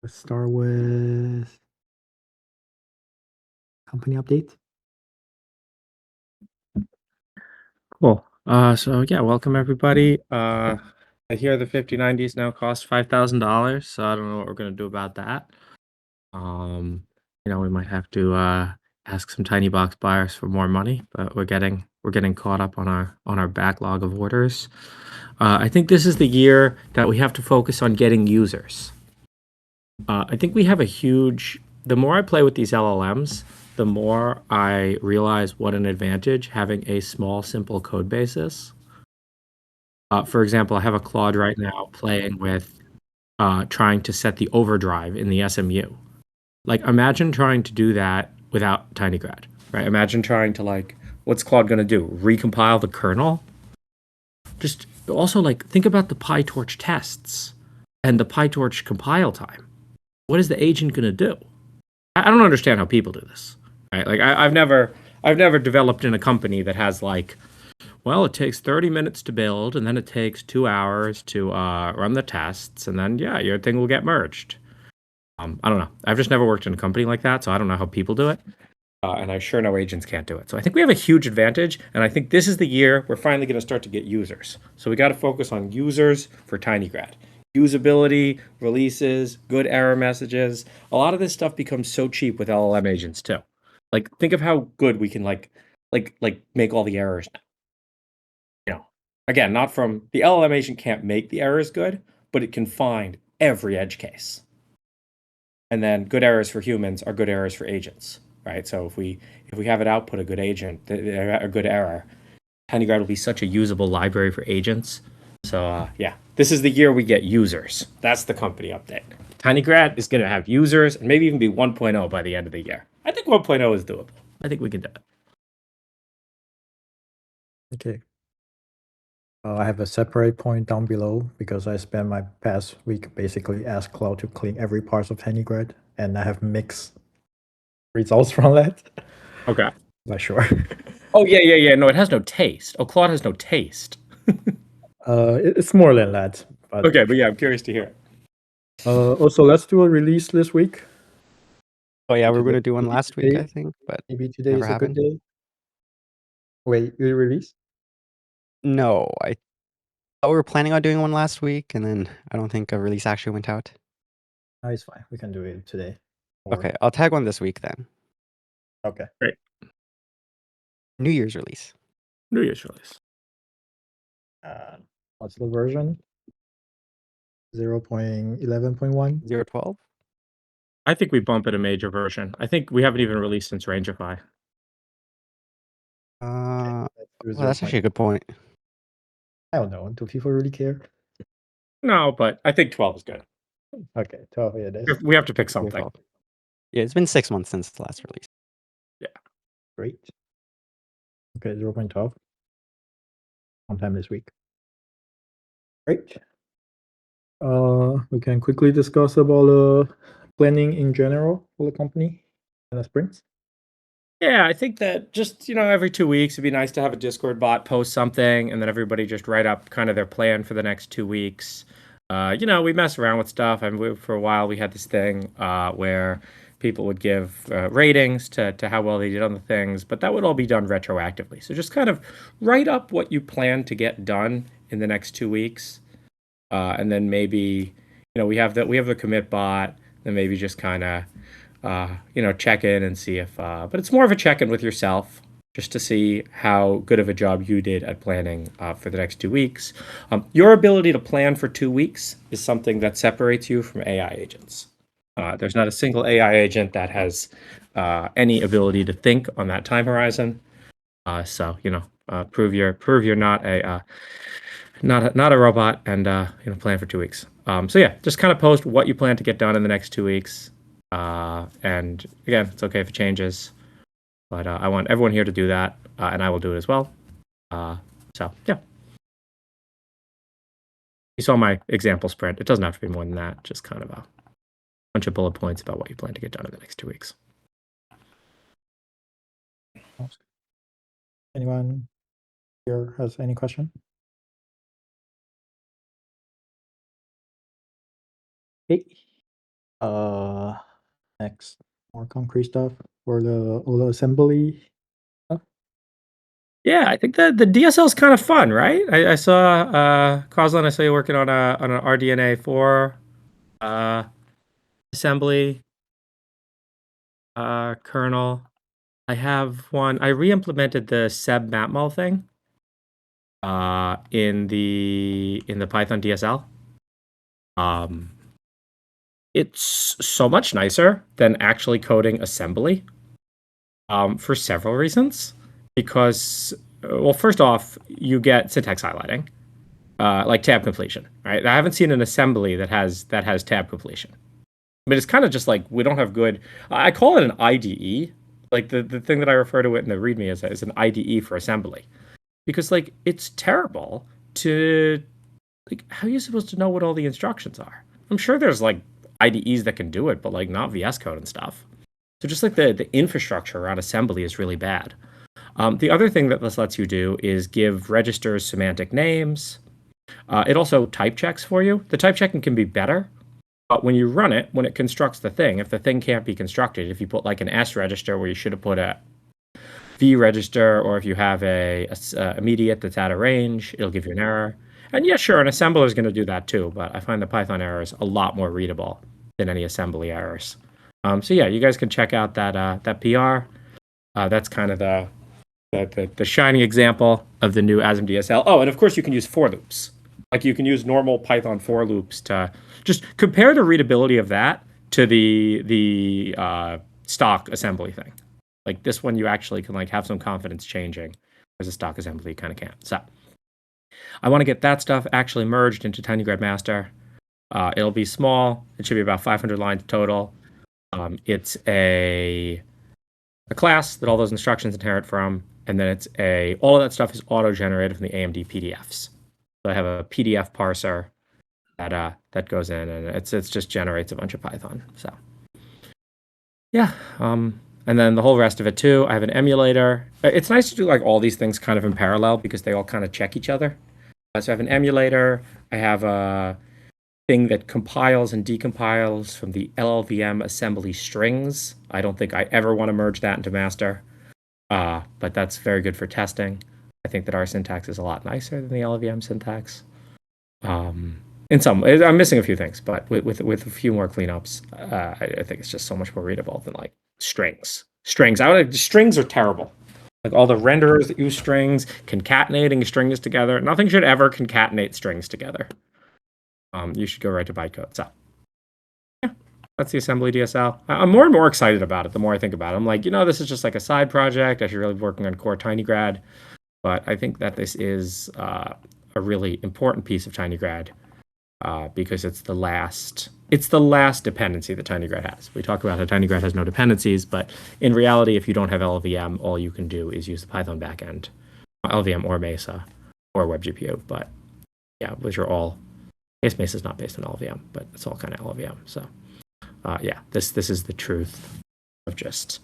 Let's start with company update. Cool. So yeah, welcome everybody. I hear the 5090s now cost $5,000, so I don't know what we're gonna do about that. We might have to ask some tiny box buyers for more money, but we're getting caught up on our backlog of orders. I think this is the year that we have to focus on getting users. I think we have a huge. The more I play with these LLMs, the more I realize what an advantage having a small, simple code base is. For example, I have a Claude right now playing with trying to set the overdrive in the SMU. Like, imagine trying to do that without tinygrad, right? Imagine trying to what's Claude going to do? Recompile the kernel? Just also think about the PyTorch tests and the PyTorch compile time. What is the agent going to do? I don't understand how people do this, right? I've never developed in a company that has well, it takes 30 minutes to build, and then it takes 2 hours to run the tests, and then, yeah, your thing will get merged. I don't know. I've just never worked in a company like that, so I don't know how people do it. And I sure know agents can't do it. So I think we have a huge advantage, and I think this is the year we're finally going to start to get users. So we got to focus on users for tinygrad. Usability, releases, good error messages. A lot of this stuff becomes so cheap with LLM agents too. Think of how good we can make all the errors now. Again, not from the LLM agent can't make the errors good, but it can find every edge case. And then good errors for humans are good errors for agents, right? So if we have it output a good agent, a good error, tinygrad will be such a usable library for agents. So yeah, this is the year we get users. That's the company update. Tinygrad is going to have users and maybe even be 1.0 by the end of the year. I think 1.0 is doable. I think we can do it. Okay. I have a separate point down below because I spent my past week basically ask Cloud to clean every part of tinygrad, and I have mixed results from that. Okay. Not sure. Oh yeah. No, it has no taste. Oh, Claude has no taste. It's more than that. But Okay, but yeah, I'm curious to hear it. also, let's do a release this week. Oh yeah, we were going to do one last week, I think, but maybe today never is a happened. good day. Wait, you release? No, I thought we were planning on doing one last week, and then I don't think a release actually went out. No, it's fine. We can do it today. Okay, I'll tag one this week then. Okay. Great. New Year's release. New Year's release. What's the version? 0.11.1? 0.12? I think we bump it a major version. I think we haven't even released since Rangerify. Well, that's actually a good point. I don't know. Do people really care? No, but I think 12 is good. Okay, 12 it is. We have to pick something. Yeah, it's been 6 months since the last release. Yeah. Great. Okay, 0.12. Sometime this week. Great. We can quickly discuss about planning in general for the company and the sprints. Yeah, I think that just, every 2 weeks, it'd be nice to have a Discord bot post something and then everybody just write up kind of their plan for the next 2 weeks. We mess around with stuff. For a while, we had this thing where people would give ratings to how well they did on the things, but that would all be done retroactively. So just kind of write up what you plan to get done in the next 2 weeks. And then maybe, we have the commit bot, then maybe just kind of check in and see if, but it's more of a check-in with yourself just to see how good of a job you did at planning for the next 2 weeks. Your ability to plan for 2 weeks is something that separates you from AI agents. There's not a single AI agent that has any ability to think on that time horizon. So, prove you're not a robot and, plan for 2 weeks. So yeah, just kind of post what you plan to get done in the next 2 weeks. And again, it's okay if it changes, but I want everyone here to do that, and I will do it as well. So yeah. You saw my example sprint. It doesn't have to be more than that. Just kind of a bunch of bullet points about what you plan to get done in the next 2 weeks. Anyone here has any question? Okay. Next, more concrete stuff for the auto assembly. Yeah, I think the DSL is kind of fun, right? I saw Coslin, I saw you working on an RDNA4 assembly kernel. I have one. I re-implemented the seb matmul thing in the Python DSL. It's so much nicer than actually coding assembly for several reasons. Because, well, first off, you get syntax highlighting, like tab completion, right? I haven't seen an assembly that has tab completion. I mean, it's kind of just like we don't have good. I call it an IDE. Like the thing that I refer to it in the README is an IDE for assembly, because like it's terrible to like how are you supposed to know what all the instructions are? I'm sure there's like IDEs that can do it, but like not VS Code and stuff. So just like the infrastructure around assembly is really bad. The other thing that this lets you do is give registers semantic names. It also type checks for you. The type checking can be better, but when you run it, when it constructs the thing, if the thing can't be constructed, if you put like an S register where you should have put a V register, or if you have a immediate that's out of range, it'll give you an error. And yeah, sure, an assembler is going to do that too, but I find the Python errors a lot more readable than any assembly errors. So yeah, you guys can check out that PR. That's kind of the shining example of the new ASM DSL. Oh, and of course you can use for loops. Like you can use normal Python for loops to just compare the readability of that to the stock assembly thing. Like this one, you actually can like have some confidence changing, whereas a stock assembly you kind of can't. So I want to get that stuff actually merged into Tinygrad master. It'll be small. It should be about 500 lines total. It's a class that all those instructions inherit from, and then it's all of that stuff is auto-generated from the AMD PDFs. So I have a PDF parser that goes in, and it's just generates a bunch of Python. So yeah, and then the whole rest of it too. I have an emulator. It's nice to do like all these things kind of in parallel because they all kind of check each other. So I have an emulator. I have a thing that compiles and decompiles from the LLVM assembly strings. I don't think I ever want to merge that into master, but that's very good for testing. I think that our syntax is a lot nicer than the LLVM syntax. In some, I'm missing a few things, but with a few more cleanups, I think it's just so much more readable than like strings. Strings are terrible. Like all the renderers that use strings, concatenating strings together. Nothing should ever concatenate strings together. You should go right to bytecode. So yeah, that's the assembly DSL. I'm more and more excited about it the more I think about it. I'm like, this is just like a side project. I should really be working on core Tinygrad. But I think that this is a really important piece of Tinygrad because it's the last dependency that Tinygrad has. We talk about how Tinygrad has no dependencies, but in reality, if you don't have LLVM, all you can do is use the Python backend, LLVM or Mesa or WebGPU. But yeah, those are all. I guess Mesa is not based on LLVM, but it's all kind of LLVM. So yeah, this is the truth of just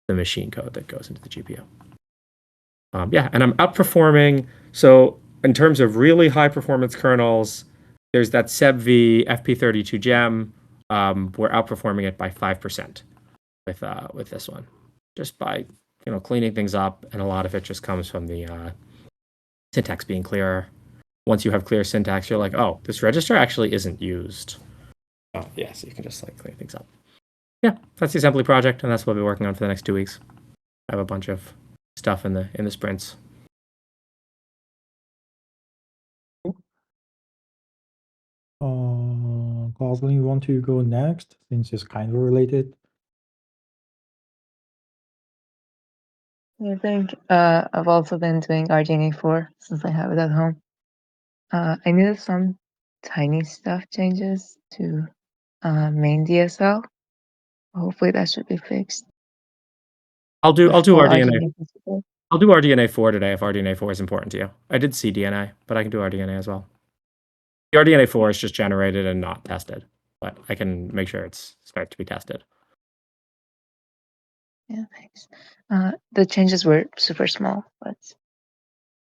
the machine code that goes into the GPU. Yeah, and I'm outperforming. So in terms of really high performance kernels, there's that SebV FP32 gem. We're outperforming it by 5% with this one, just by cleaning things up, and a lot of it just comes from the syntax being clearer. Once you have clear syntax, you're like, oh, this register actually isn't used. Yeah, so you can just like clean things up. Yeah, that's the assembly project, and that's what we'll be working on for the next 2 weeks. I have a bunch of stuff in the sprints. Goslin, you want to go next since it's kind of related? I think I've also been doing RDNA4 since I have it at home. I needed some tiny stuff changes to main DSL. Hopefully that should be fixed. I'll do before RDNA. principle. I'll do RDNA4 today if RDNA4 is important to you. I did CDNA, but I can do RDNA as well. The RDNA4 is just generated and not tested, but I can make sure it's starts to be tested. Yeah, thanks. The changes were super small, but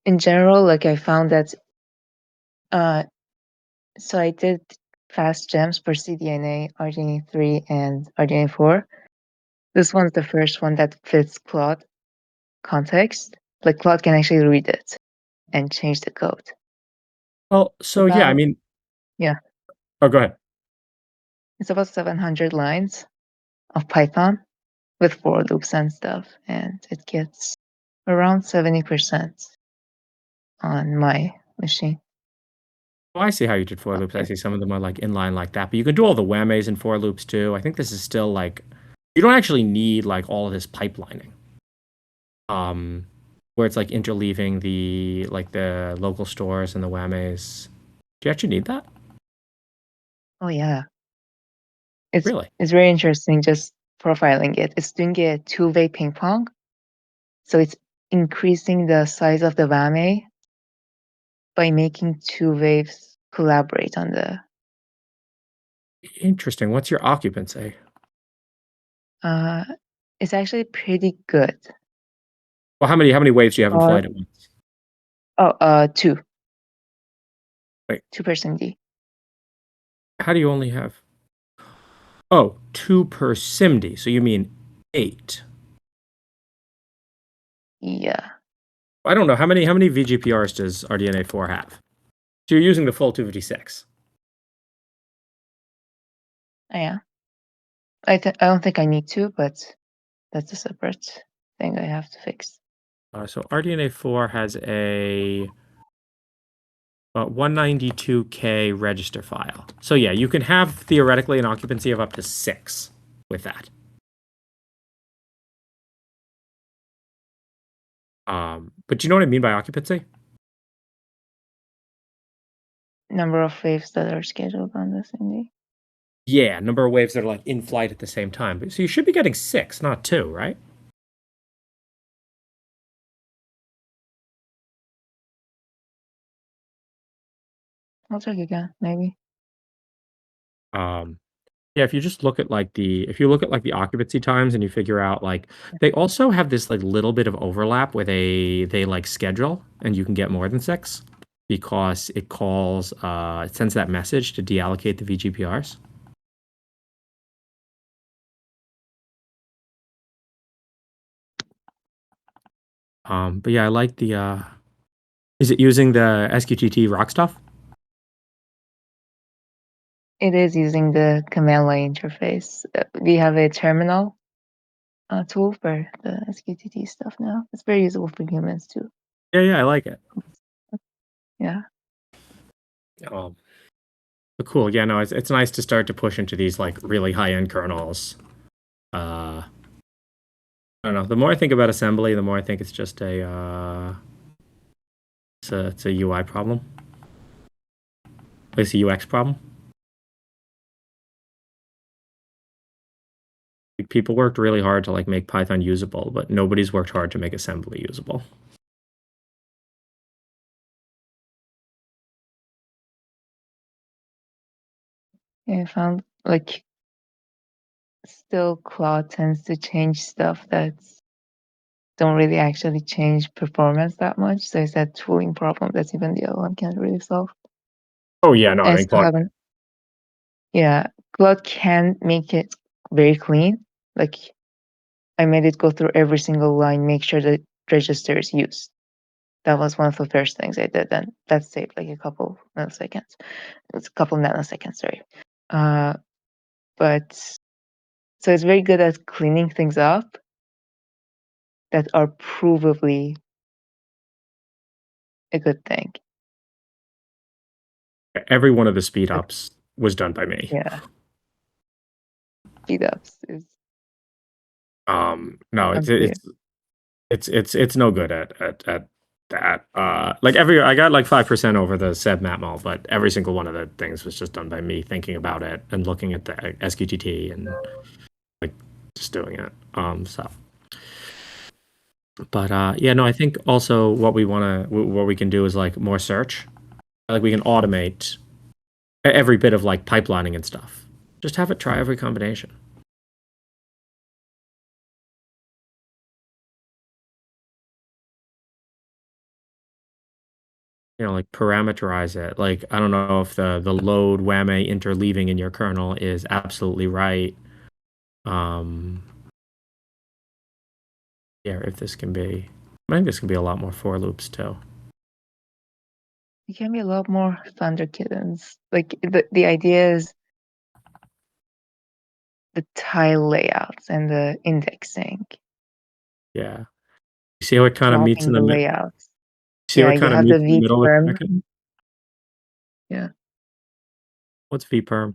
in general, like I found that so I did fast gems for CDNA, RDNA3, and RDNA4. This one's the first one that fits Claude context. Like Claude can actually read it and change the code. Well, so yeah, I About- mean, Yeah. Oh, go ahead. It's about 700 lines of Python with for loops and stuff, and it gets around 70% on my machine. Well, I see how you did for loops. I see some of them are like inline like that, but you can do all the whammies in for loops too. I think this is still like you don't actually need like all of this pipelining. Where it's like interleaving the local stores and the whammies. Do you actually need that? Oh yeah. It's Really? it's very interesting just profiling it. It's doing a two-way ping pong. So it's increasing the size of the whammy by making two waves collaborate on the Interesting. What's your occupancy? it's actually pretty good. Well, how many waves do you have in flight at once? Two. Wait. 2% D. How do you only have? Oh, 2 per SIMD. So you mean 8. Yeah. I don't know. How many VGPRs does RDNA4 have? So you're using the full 256. Yeah. I don't think I need to, but that's a separate thing I have to fix. So RDNA4 has a 192K register file. So yeah, you can have theoretically an occupancy of up to 6 with that. But do you know what I mean by occupancy? Number of waves that are scheduled on the same day. Yeah, number of waves that are like in flight at the same time. So you should be getting 6, not 2, right? I'll check again, maybe. Yeah, if you just look at like the occupancy times and you figure out like they also have this like little bit of overlap where they like schedule and you can get more than 6 because it sends that message to deallocate the VGPRs. But yeah, I like the is it using the SQTT rock stuff? It is using the command line interface. We have a terminal tool for the SQTT stuff now. It's very usable for humans too. Yeah, I like it. Yeah. But cool. Yeah, no, it's nice to start to push into these like really high-end kernels. I don't know. The more I think about assembly, the more I think it's just it's a UI problem. It's a UX problem. Like, people worked really hard to like make Python usable, but nobody's worked hard to make assembly usable. Yeah, I found like still Claude tends to change stuff that don't really actually change performance that much. So it's that tooling problem that's even the other one can't really solve. Oh yeah, no, I I think still haven't. Yeah, Claude can make it very clean. Like I made it go through every single line, make sure the register is used. That was one of the first things I did, and that saved like a couple milliseconds. It's a couple nanoseconds, sorry. But so it's very good at cleaning things up that are provably a good thing. every one of the speed ups was done by me. Yeah. Speed ups is No, unclear. it's no good at that. Like I got like 5% over the seb matmul, but every single one of the things was just done by me thinking about it and looking at the SQTT and like just doing it. But yeah, no, I think also what we can do is like more search. Like we can automate every bit of like pipelining and stuff. Just have it try every combination. like parameterize it. Like, I don't know if the load WAMA interleaving in your kernel is absolutely right. Yeah, if this can be, I think this can be a lot more for loops too. It can be a lot more Thunder Kittens. Like the idea is the tile layouts and the indexing, Yeah. You see how it kind of meets in swapping the the middle? layouts. See how Yeah, it you kind of have the meets in the middle with vperm. bracket? Yeah. What's vperm?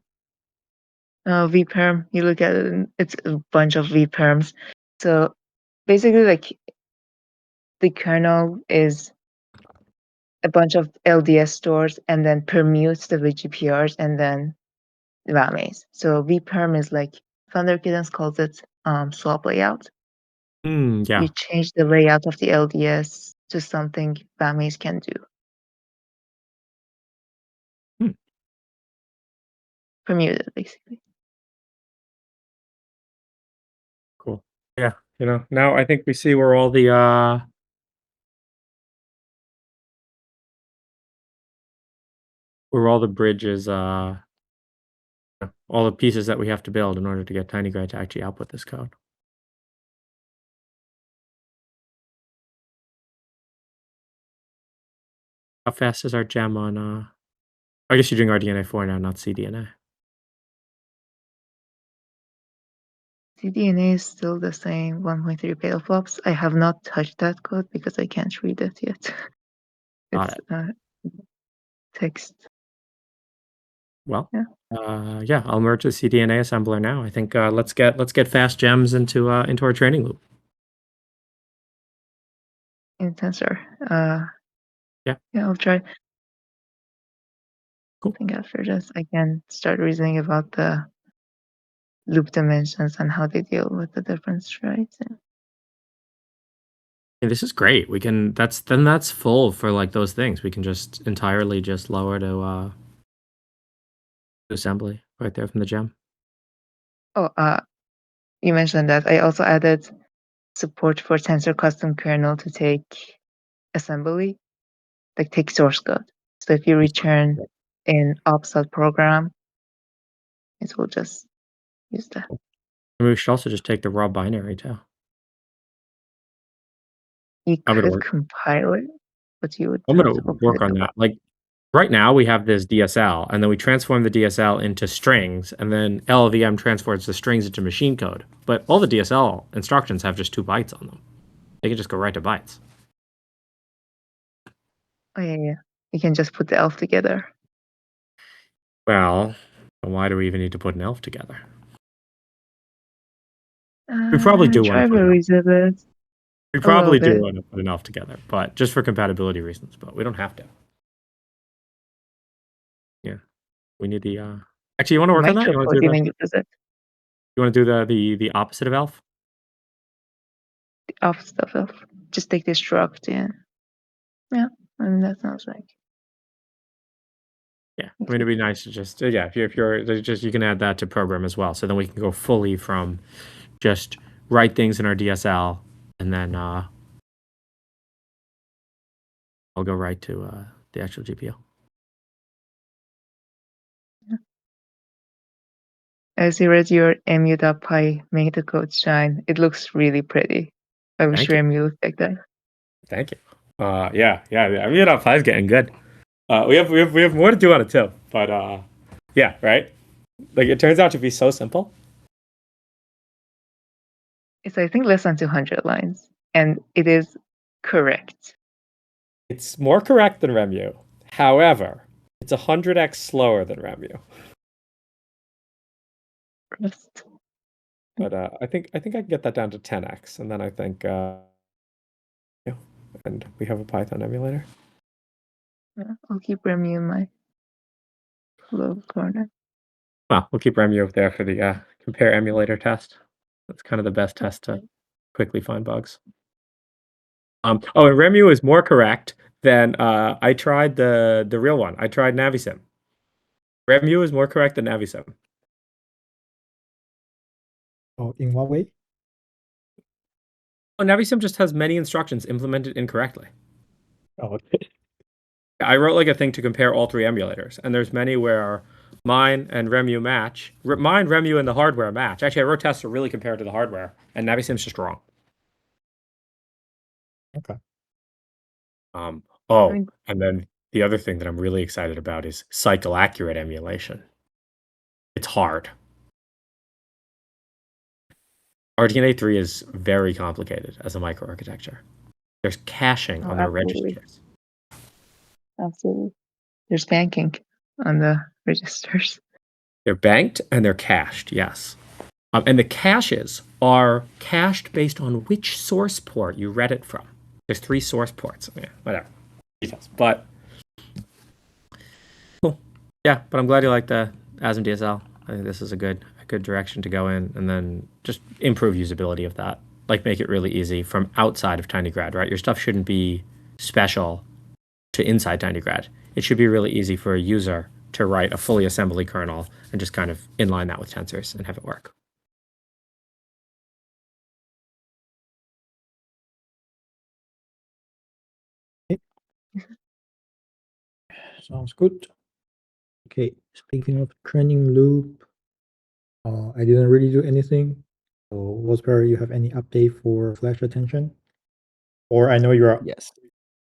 Vperm, you look at it, and it's a bunch of vperms. So basically, like the kernel is a bunch of LDS stores and then permutes the VGPRs and then WAMAs. So vperm is like Thunder Kittens calls it swap layout. Yeah. You change the layout of the LDS to something WAMAs can do. Permuted, basically. Cool. Yeah. Now I think we see where all the bridges, all the pieces that we have to build in order to get Tinygrad to actually output this code. How fast is our gem on I guess you're doing RDNA4 now, not CDNA. CDNA is still the same 1.3 petaflops. I have not touched that code because I can't read it yet. Got It's text. Well, Yeah. yeah, I'll merge the CDNA assembler now. I think let's get fast gems into our training loop. In Tensor. Yeah. Yeah, I'll try. Cool. I think after this, I can start reasoning about the loop dimensions and how they deal with the different strides. Yeah, this is great. We can that's full for like those things. We can just entirely just lower to assembly right there from the gem. Oh, you mentioned that. I also added support for Tensor custom kernel to take assembly, like take source code. So if you return an offset program, it will just use that. I mean, we should also just take the raw binary too. You I'm gonna could work. compile it, but you would I'm have gonna to open work it on up. that. Like right now, we have this DSL, and then we transform the DSL into strings, and then LLVM transforms the strings into machine code. But all the DSL instructions have just 2 bytes on them. They can just go right to bytes. Oh yeah. You can just put the elf together. Well, why do we even need to put an elf together? We probably do want Try to put an elf. revisit it We a little probably do bit. want to put an elf together, but just for compatibility reasons. But we don't have to. Yeah, we need the. Actually, you want to work on that? You want to do Microphoning visit the opposite of elf? the off stuff elf. Just take the struct in. Yeah, I mean that sounds like. Yeah, I mean it'd be nice to just yeah. If you're just you can add that to program as well. So then we can go fully from just write things in our DSL, and then I'll go right to the actual GPU. As you read your mu.py make the code shine, it looks really pretty. I wish Thank you. mu looked like that. Thank you. Yeah. I mean, .py is getting good. We have more to do on it too, but yeah, right. Like it turns out to be so simple. It's I think less than 200 lines, and it is correct. It's more correct than Remu. However, it's 100x slower than Remu. Rest. But I think I can get that down to 10x, and then I think yeah, and we have a Python emulator. Yeah, I'll keep mu in my low corner. Well, we'll keep Remu up there for the compare emulator test. That's kind of the best test to quickly find bugs. Oh, and Remu is more correct than I tried the real one. I tried Navisim. Remu is more correct than Navisim. Oh, in what way? Oh, Navisim just has many instructions implemented incorrectly. Oh, okay. I wrote like a thing to compare all three emulators, and there's many where mine and Remu match. Mine, Remu, and the hardware match. Actually, I wrote tests to really compare to the hardware, and Navisim's just wrong. Okay. Oh, mean- and then the other thing that I'm really excited about is cycle accurate emulation. It's hard. RDNA 3 is very complicated as a microarchitecture. There's caching Oh, on their absolutely. registers. Absolutely. There's banking on the registers. They're banked and they're cached, yes. And the caches are cached based on which source port you read it from. There's 3 source ports. Yeah, whatever. Details. But cool. Yeah, but I'm glad you like the ASM DSL. I think this is a good direction to go in, and then just improve usability of that. Like make it really easy from outside of TinyGrad, right? Your stuff shouldn't be special to inside TinyGrad. It should be really easy for a user to write a fully assembly kernel and just kind of inline that with tensors and have it work. Sounds good. Okay, speaking of training loop, I didn't really do anything. So, Wasbury, you have any update for Flash Attention? Or I know you're Yes.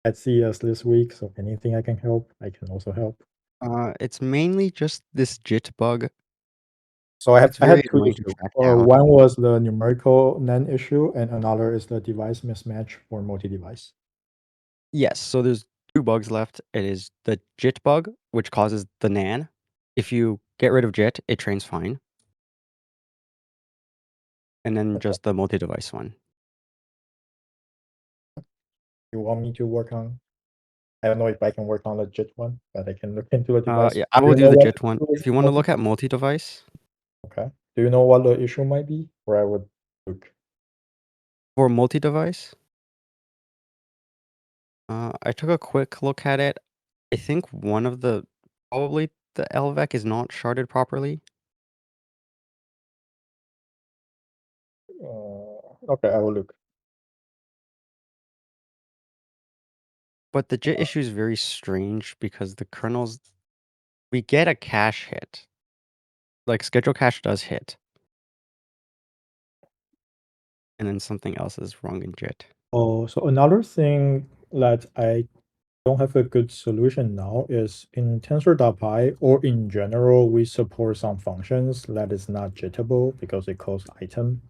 at CES this week, so anything I can help, I can also help. It's mainly just this JIT bug. So I It's had very 2 annoying to issues. track down. One was the numerical NAND issue, and another is the device mismatch for multi-device. Yes, so there's 2 bugs left. It is the JIT bug, which causes the NAN. If you get rid of JIT, it trains fine. And then Okay. just the multi-device one. You want me to work on? I don't know if I can work on the JIT one, but I can look into the device. Yeah, I Do will you do know the what JIT one. issue If you want to might look be? at multi-device, Okay. Do you know what the issue might be? Where I would look. for multi-device, I took a quick look at it. I think probably the LVEC is not sharded properly. Okay, I will look. But the JIT issue is very strange because the kernels, we get a cache hit. Like schedule cache does hit. And then something else is wrong in JIT. Oh, so another thing that I don't have a good solution now is in Tensor.py or in general, we support some functions that is not jittable because it calls item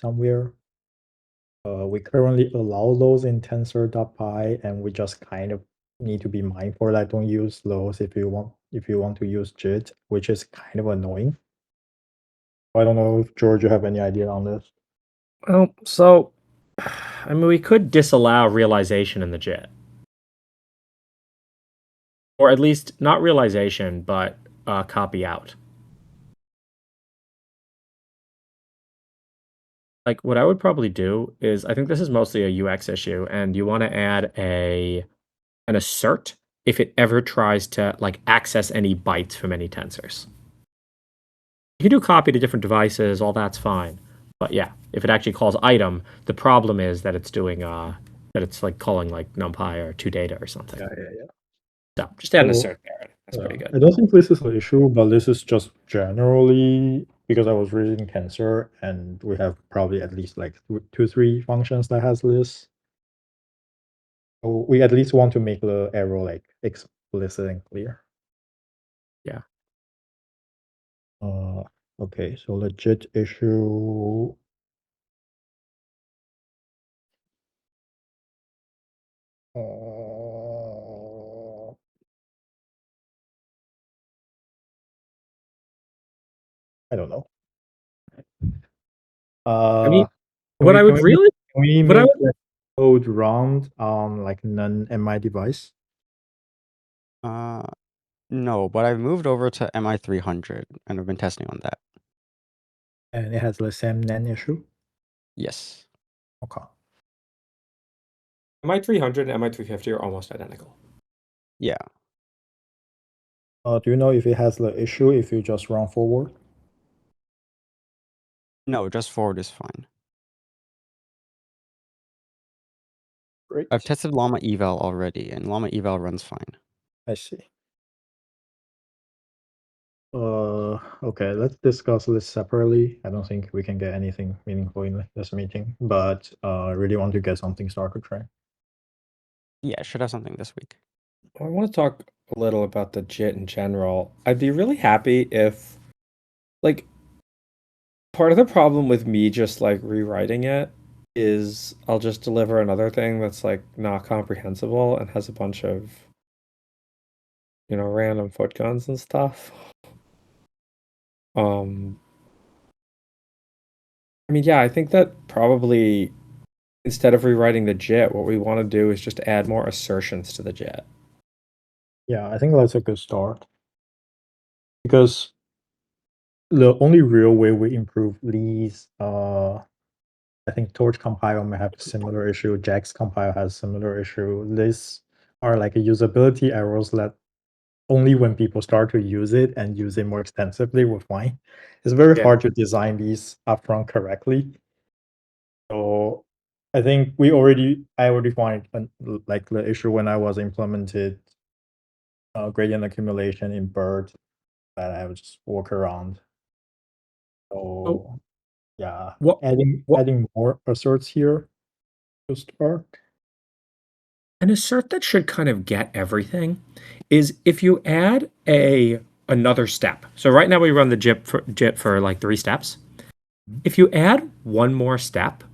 somewhere. We currently allow those in Tensor.py, and we just kind of need to be mindful that don't use those if you want to use JIT, which is kind of annoying. I don't know if George, you have any idea on this. Well, so I mean, we could disallow realization in the JIT. Or at least not realization, but copy out. Like what I would probably do is, I think this is mostly a UX issue, and you want to add an assert if it ever tries to like access any bytes from any tensors. You can do copy to different devices, all that's fine. But yeah, if it actually calls item, the problem is that it's doing that it's like calling like NumPy or 2data or something. Yeah. So just add an So, assert there. That's pretty good. I don't think this is an issue, but this is just generally because I was reading Tensor, and we have probably at least like 3 functions that has this. So we at least want to make the error like explicit and clear. Yeah. Okay, so legit issue. I don't know. I mean, Can what I would can really, can we what I make would, the code round on like non-MI device? No, but I've moved over to MI300 and I've been testing on that. And it has the same NAND issue? Yes. Okay. MI300 and MI350 are almost identical. Yeah. Do you know if it has the issue if you just run forward? No, just forward is fine. Great. I've tested llama eval already, and llama eval runs fine. I see. Okay, let's discuss this separately. I don't think we can get anything meaningful in this meeting, but I really want to get something started, right? Yeah, should have something this week. I want to talk a little about the JIT in general. I'd be really happy if, like, part of the problem with me just like rewriting it is I'll just deliver another thing that's like not comprehensible and has a bunch of, random foot guns and stuff. I mean, yeah, I think that probably instead of rewriting the JIT, what we want to do is just add more assertions to the JIT. Yeah, I think that's a good start. Because the only real way we improve these, I think Torch compile may have a similar issue, Jax compile has similar issue. These are like usability errors that only when people start to use it and use it more extensively will find. It's very Yeah. hard to design these upfront correctly. So I think I already find like the issue when I was implemented gradient accumulation in BERT that I would just walk around. So yeah, what- adding more asserts here to start. An assert that should kind of get everything is if you add another step. So right now we run the JIT for like 3 steps. If you add one more step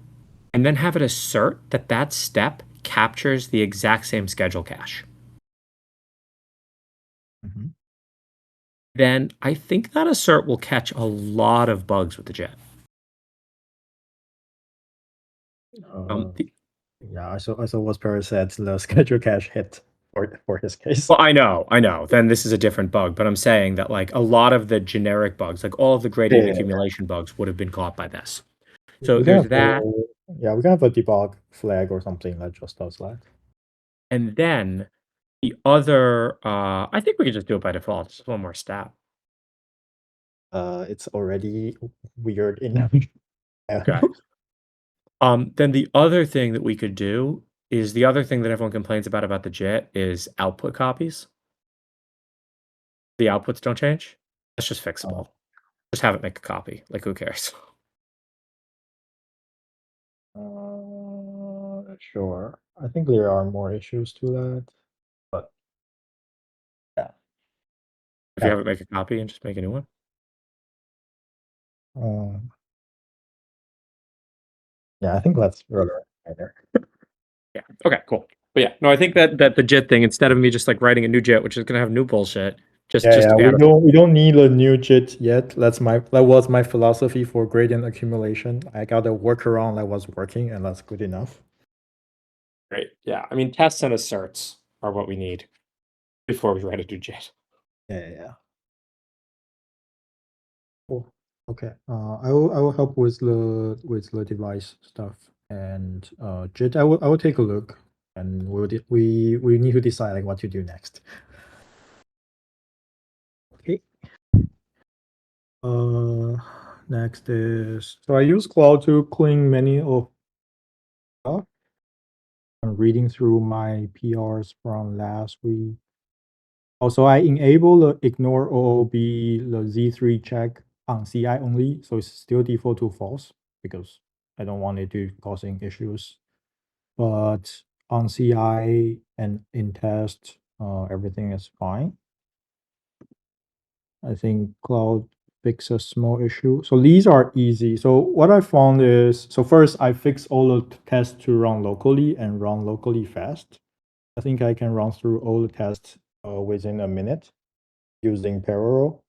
and then have it assert that step captures the exact same schedule cache, then I think that assert will catch a lot of bugs with the JIT. Yeah, I saw what Perry said, the schedule cache hit for his case. Well, I know. Then this is a different bug, but I'm saying that like a lot of the generic bugs, like all of the gradient Yeah. accumulation bugs, would have been caught by this. So we there's can that. Yeah, we can have a debug flag or something that just does that. And then the other, I think we could just do it by default. Just one more step. It's already weird enough. Okay. Then the other thing that we could do is the other thing that everyone complains about the JIT is output copies. The outputs don't change. That's just fixable. Just have it make a copy. Like, who cares? Sure. I think there are more issues to that, but yeah. If you have it make a copy and just make a new one. Yeah, I think that's rather better. Yeah. Okay, cool. But yeah, no, I think that the JIT thing, instead of me just like writing a new JIT, which is gonna have new bullshit, just Yeah, add we don't need a new JIT yet. That was my philosophy for gradient accumulation. I got a workaround that was working, and that's good enough. Great. Yeah. I mean, tests and asserts are what we need before we write a new JIT. Yeah. Cool. Okay. I will help with the device stuff and JIT. I will take a look, and we need to decide like what to do next. Okay. Next is, so I use Cloud to clean many of stuff. I'm reading through my PRs from last week. Also, I enable the ignore OOB, the Z3 check on CI only, so it's still default to false because I don't want it to causing issues. But on CI and in test, everything is fine. I think Cloud fix a small issue. So these are easy. So what I found is, so first I fix all the tests to run locally and run locally fast. I think I can run through all the tests within a minute using parallel.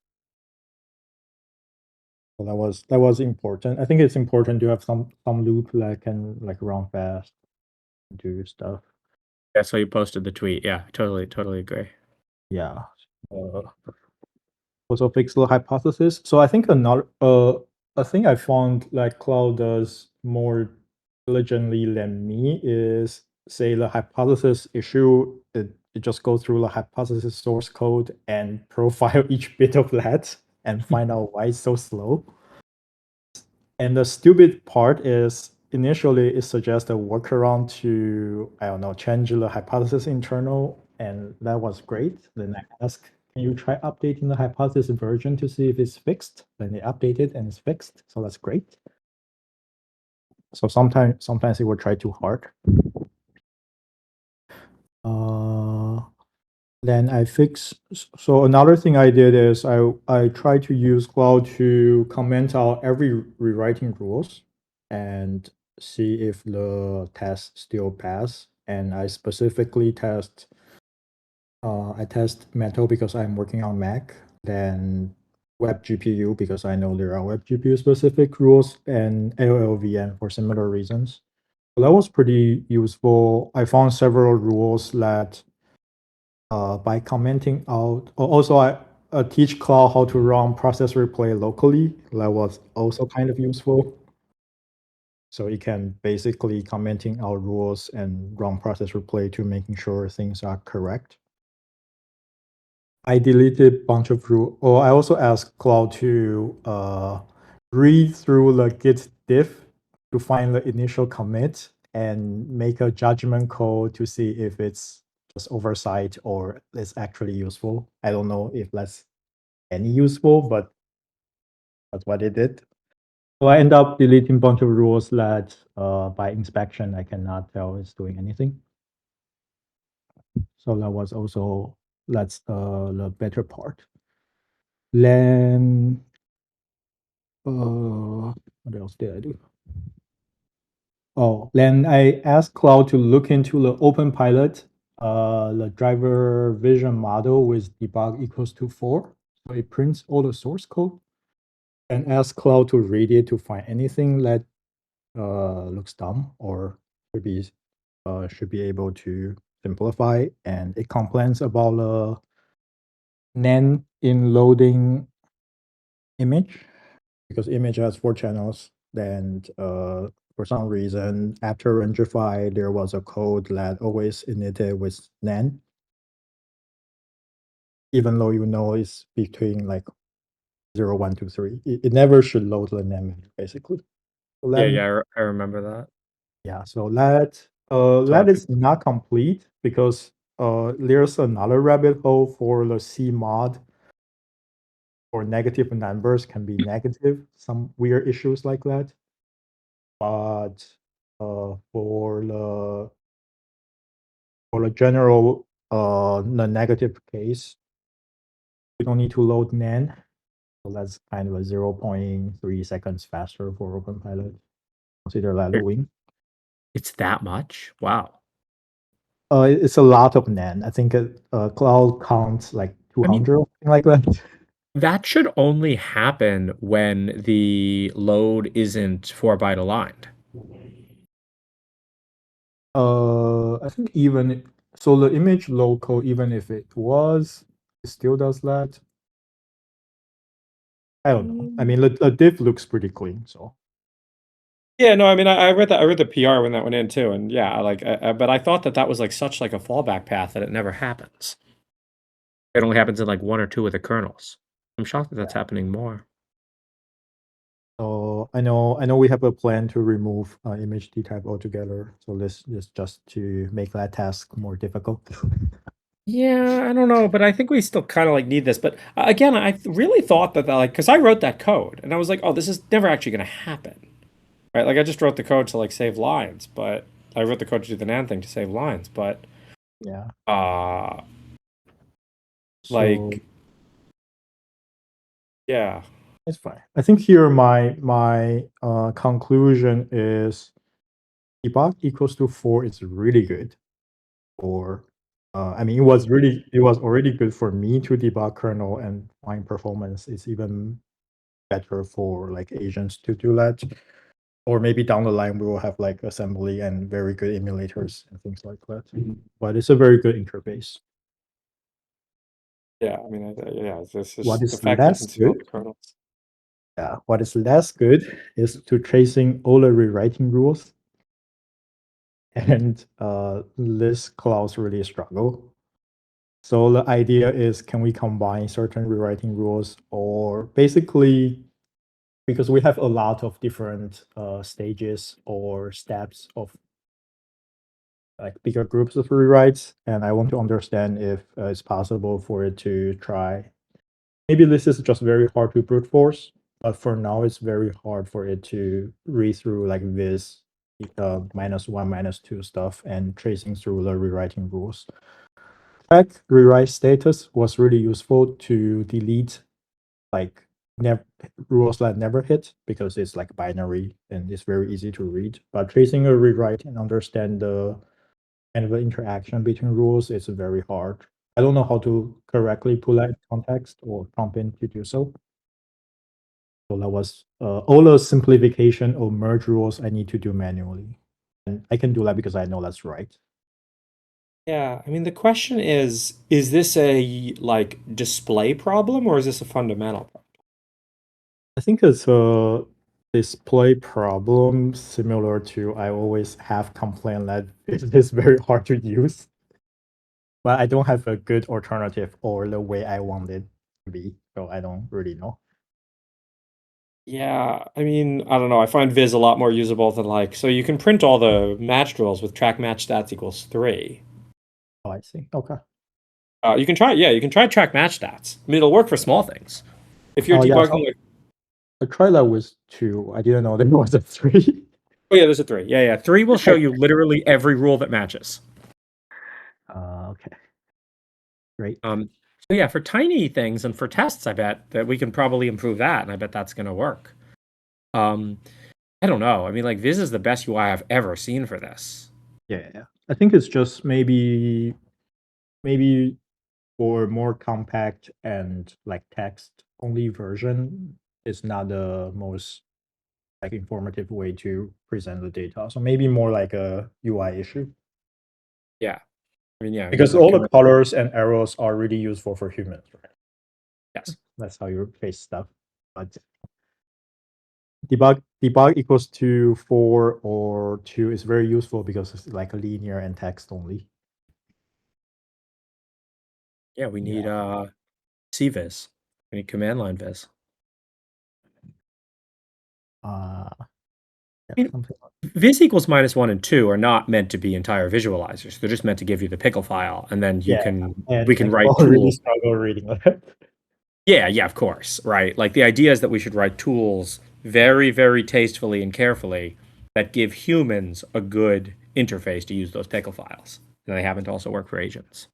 So that was important. I think it's important to have some loop that can like run fast, do stuff. Yeah, so you posted the tweet. Yeah, totally agree. Yeah. Also fix the hypothesis. So I think another a thing I found like Cloud does more diligently than me is say the hypothesis issue. It just go through the hypothesis source code and profile each bit of that and find out why it's so slow. And the stupid part is initially it suggests a workaround to, I don't know, change the hypothesis internal, and that was great. Then I asked, can you try updating the hypothesis version to see if it's fixed? Then they update it and it's fixed, so that's great. So sometimes it will try too hard. Then I fix. So another thing I did is I tried to use Cloud to comment out every rewriting rules and see if the test still pass. And I specifically test. I test Metal because I'm working on Mac. Then Web GPU because I know there are Web GPU specific rules, and AOLVM for similar reasons. So that was pretty useful. I found several rules that by commenting out. Also, I teach Cloud how to run process replay locally. That was also kind of useful. So you can basically commenting out rules and run process replay to making sure things are correct. I deleted a bunch of rules. Oh, I also asked Cloud to read through the git diff to find the initial commit and make a judgment call to see if it's just oversight or it's actually useful. I don't know if that's any useful, but that's what it did. So I end up deleting a bunch of rules that by inspection I cannot tell it's doing anything. So that was also, that's the better part. Then what else did I do? Oh, then I asked Cloud to look into the OpenPilot, the driver vision model with debug equals to 4. So it prints all the source code and ask Cloud to read it to find anything that looks dumb or should be able to simplify. And it complains about the NAND in loading image because image has 4 channels. Then for some reason, after Renderify, there was a code that always initted with NAND, even though you know it's between like 0, 1, 2, 3. It never should load the NAND menu, basically. So then, I remember that. yeah, so that is not complete because there's another rabbit hole for the C mod for negative numbers can be negative, some weird issues like that. But for the general the negative case, you don't need to load NAND. So that's kind of a 0.3 seconds faster for OpenPilot. Consider that a win. It's that much? Wow. It's a lot of NAND. I think Cloud counts like 200, something like that. That should only happen when the load isn't 4-byte aligned. I think even so, the image local, even if it was, it still does that. I don't know. I mean, the diff looks pretty clean, so. Yeah, no, I mean, I read that. I read the PR when that went in too, and yeah, but I thought that was like such like a fallback path that it never happens. It only happens in like 1 or 2 of the kernels. I'm shocked that that's happening more. So I know we have a plan to remove image Dtype altogether. So this is just to make that task more difficult. Yeah, I don't know, but I think we still kind of like need this. But again, I really thought that like, because I wrote that code and I was like, oh, this is never actually going to happen, right? Like I just wrote the code to like save lines, but I wrote the code to do the NAND thing to save lines, but Yeah. like, yeah, it's fine. I think here my conclusion is debug equals to 4 is really good. Or I mean, it was already good for me to debug kernel and find performance. It's even better for like agents to do that. Or maybe down the line we will have like assembly and very good emulators and things like that. But it's a very good interface. yeah. I mean, yeah. This is What is the fact that you less can see all good? the kernels. Yeah, what is less good is to tracing all the rewriting rules. And this clause really struggle. So the idea is, can we combine certain rewriting rules or basically because we have a lot of different stages or steps of like bigger groups of rewrites, and I want to understand if it's possible for it to try. Maybe this is just very hard to brute force, but for now it's very hard for it to read through like this -1, -2 stuff and tracing through the rewriting rules. Fact rewrite status was really useful to delete like rules that never hit because it's like binary and it's very easy to read. But tracing a rewrite and understand the kind of the interaction between rules is very hard. I don't know how to correctly pull that in context or prompt in to do so. So that was all the simplification or merge rules I need to do manually. And I can do that because I know that's right. Yeah, I mean, the question is this a like display problem or is this a fundamental problem? I think it's a display problem similar to I always have complained that it is very hard to use. But I don't have a good alternative or the way I want it to be, so I don't really know. Yeah, I mean, I don't know. I find Viz a lot more usable than like, so you can print all the match rules with track match stats equals 3. Oh, I see. Okay. You can try track match stats. I mean, it'll work for small things. If you're Oh, yeah, debugging, like, I tried that with 2. I didn't know there was a 3. oh yeah, there's a 3. Yeah, 3 will show you literally every rule that matches. Okay. Great. So yeah, for tiny things and for tests, I bet that we can probably improve that, and I bet that's going to work. I don't know. I mean, like, Viz is the best UI I've ever seen for this. Yeah. I think it's just maybe for more compact and like text only version is not the most like informative way to present the data. So maybe more like a UI issue. Yeah. I mean, yeah. Because all the colors and arrows are really useful for humans, right? Yes. That's how you face stuff. But debug equals to 4 or 2 is very useful because it's like linear and text only. Yeah, we need CViz. We need command line viz. Yeah, something like Viz equals -1 and 2 are not meant to be entire visualizers. They're just meant to give you the pickle file, and then we can write people really tools. struggle reading that. Yeah, of course, right? Like the idea is that we should write tools very, very tastefully and carefully that give humans a good interface to use those pickle files. And they happen to also work for agents.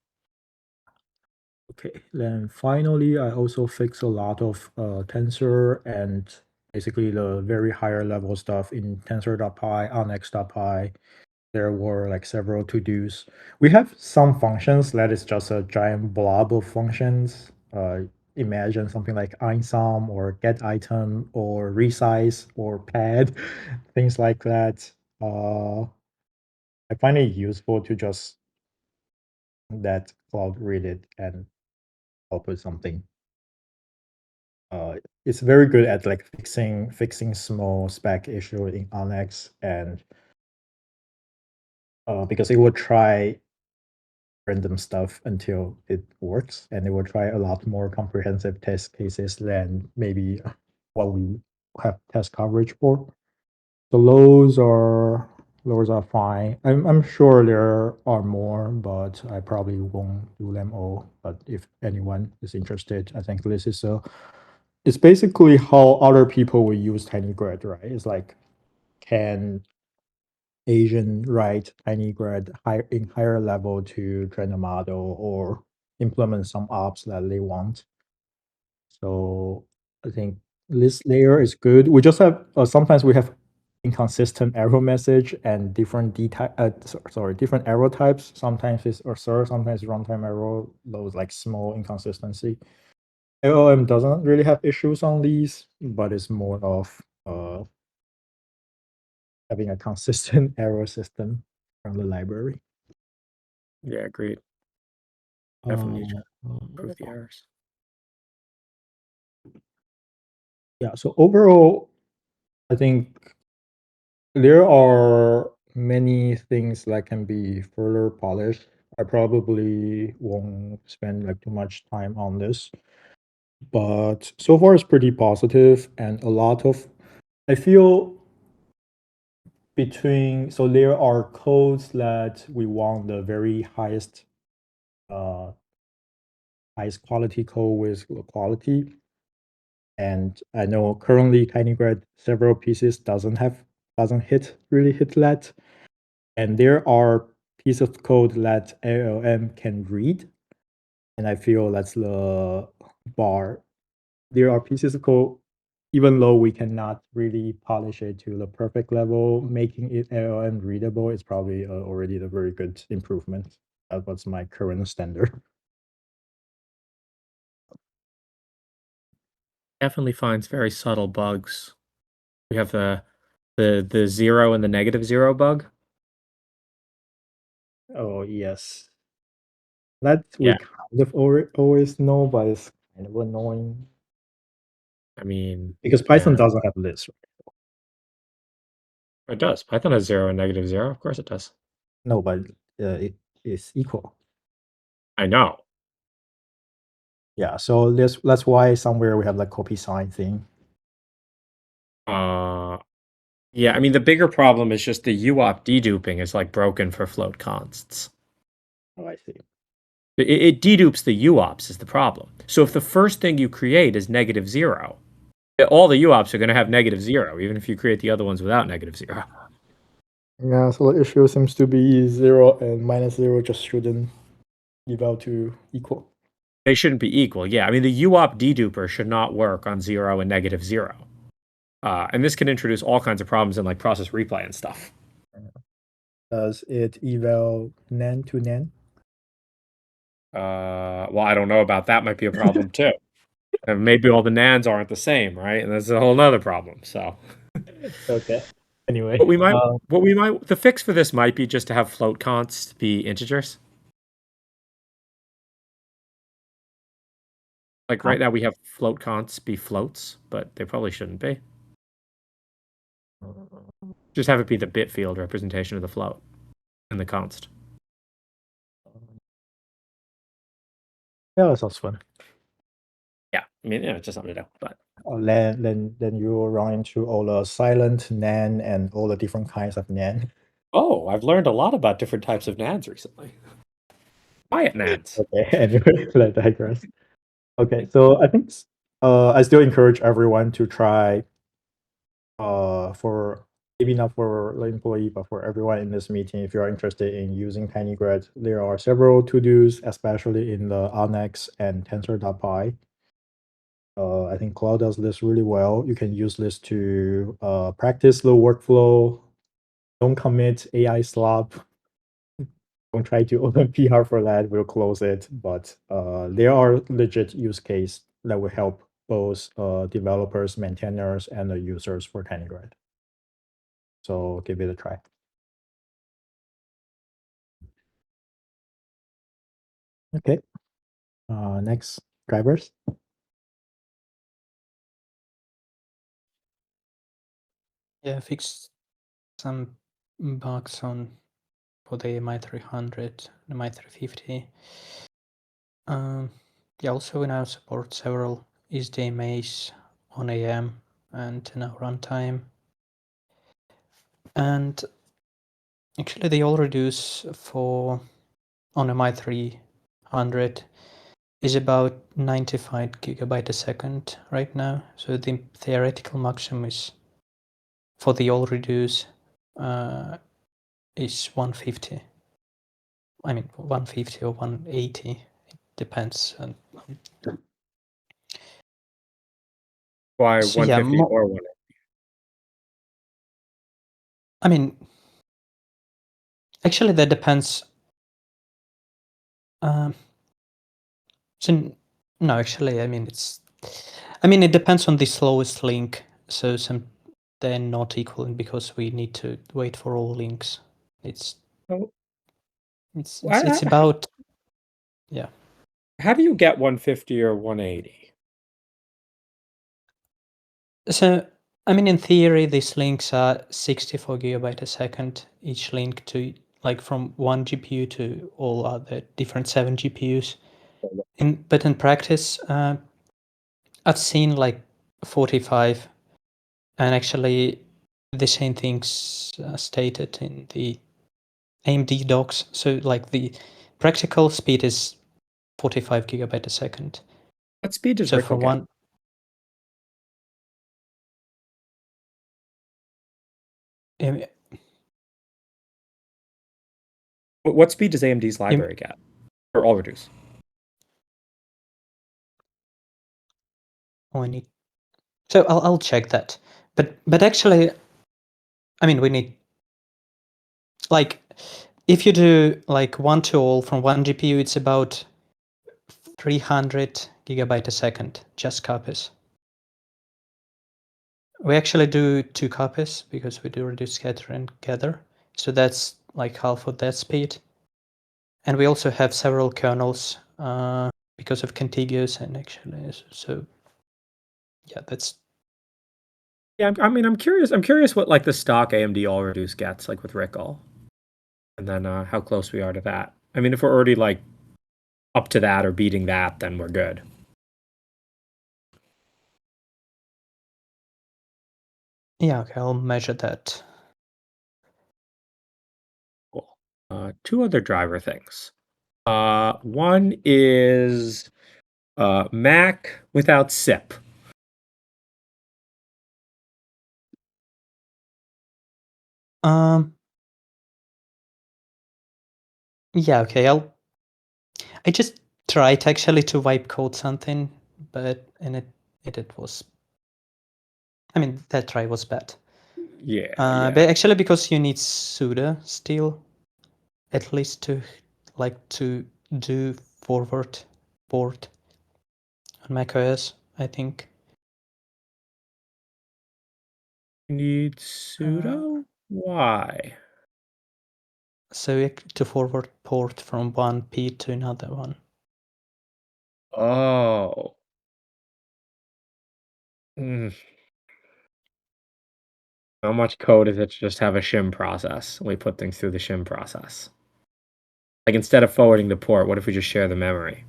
Okay, then finally, I also fix a lot of Tensor and basically the very higher level stuff in Tensor.py, Onyx.py. There were like several to-dos. We have some functions that is just a giant blob of functions. Imagine something like ISOM or get item or resize or pad, things like that. I find it useful to just let Cloud read it and output something. It's very good at like fixing small spec issue in Onyx and because it will try random stuff until it works, and it will try a lot more comprehensive test cases than maybe what we have test coverage for. The lows are fine. I'm sure there are more, but I probably won't do them all. But if anyone is interested, I think this is it's basically how other people will use Tinygrad, right? It's like, can Asian write Tinygrad in higher level to train a model or implement some ops that they want? So I think this layer is good. We just have sometimes we have inconsistent error message and different different error types. Sometimes it's assert, sometimes runtime error. Those like small inconsistency. AOM doesn't really have issues on these, but it's more of having a consistent error system from the library. Yeah, agreed. Definitely need to improve the errors. Yeah, so overall, I think there are many things that can be further polished. I probably won't spend like too much time on this. but so far it's pretty positive, and a lot of, I feel between, so there are codes that we want the very highest quality code with quality. And I know currently Tinygrad several pieces doesn't really hit that. And there are pieces of code that LLM can read. And I feel that's the bar. There are pieces of code, even though we cannot really polish it to the perfect level, making it LLM readable is probably already a very good improvement. That was my current standard. Definitely finds very subtle bugs. We have the 0 and the -0 bug. Oh, yes. That we Yeah. kind of always know, but it's kind of annoying I mean, because Python yeah, doesn't have this. it does. Python has 0 and -0. Of course it does. No, but it is equal. I know. Yeah, so that's why somewhere we have like copy sign thing. Yeah, I mean, the bigger problem is just the UOP deduping is like broken for float consts. Oh, I see. It dedupes the UOPs is the problem. So if the first thing you create is -0, all the UOPs are going to have -0, even if you create the other ones without -0. Yeah, so the issue seems to be 0 and -0 just shouldn't eval to equal. They shouldn't be equal. Yeah, I mean, the UOP deduper should not work on 0 and -0. And this can introduce all kinds of problems in like process replay and stuff. Does it eval nan to nan? Well, I don't know about that. Might be a problem too. And maybe all the nans aren't the same, right? And that's a whole nother problem. So, Okay. Anyway, what we might, the fix for this might be just to have float consts be integers. Like right now we have float consts be floats, but they probably shouldn't be. Just have it be the bit field representation of the float and the const. yeah, that sounds fun. Yeah, I mean, it's just something to do. But Then you will run into all the silent nan and all the different kinds of nan. oh, I've learned a lot about different types of nans recently. Quiet nans. Okay, anyway, let's digress. Okay, so I think I still encourage everyone to try for maybe not for the employee, but for everyone in this meeting, if you are interested in using Tinygrad, there are several to-dos, especially in the Onyx and Tensor.py. I think Cloud does this really well. You can use this to practice the workflow. Don't commit AI slop. Don't try to open PR for that. We'll close it. But there are legit use case that will help both developers, maintainers, and the users for Tinygrad. So give it a try. Okay. Next, drivers. Yeah, fixed some bugs on for the MI300, the MI350. Yeah, also we now support several SDMAs on AM and now runtime. And actually the all reduce for on a MI300 is about 95 gigabyte a second right now. So the theoretical maximum is for the all reduce is 150. I mean 150 or 180. It depends. Why So yeah, 150 or 180? I mean, actually that depends. So no, actually, I mean it depends on the slowest link. So they're not equal because we need to wait for all links. It's Oh, it's about yeah. How do you get 150 or 180? So I mean, in theory, these links are 64 gigabyte a second each link to like from one GPU to all other different 7 GPUs. But in practice, I've seen like 45, and actually the same things stated in the AMD docs. So like the practical speed is 45 gigabyte a second. What speed does So Rickle for get? one, um, What speed does AMD's library get? Or all reduce? oh, I need. So I'll check that. But actually, I mean, we need like if you do like one to all from one GPU, it's about 300 gigabyte a second, just copies. We actually do 2 copies because we do reduce scatter and gather. So that's like half of that speed. And we also have several kernels because of contiguous and actually, so yeah, that's. Yeah, I mean, I'm curious. I'm curious what like the stock AMD all reduce gets like with Rickle, and then how close we are to that. I mean, if we're already like up to that or beating that, then we're good. Yeah, okay, I'll measure that. Cool. Two other driver things. One is Mac without SIP. Yeah, okay, I just tried actually to wipe code something, but it was. I mean, that try was bad. Yeah, But actually, because you need sudo still, at least to like to do forward port on macOS, I think. Need sudo? Why? So to forward port from one P to another one. Oh. Mm. How much code is it to just have a shim process? We put things through the shim process. Like instead of forwarding the port, what if we just share the memory?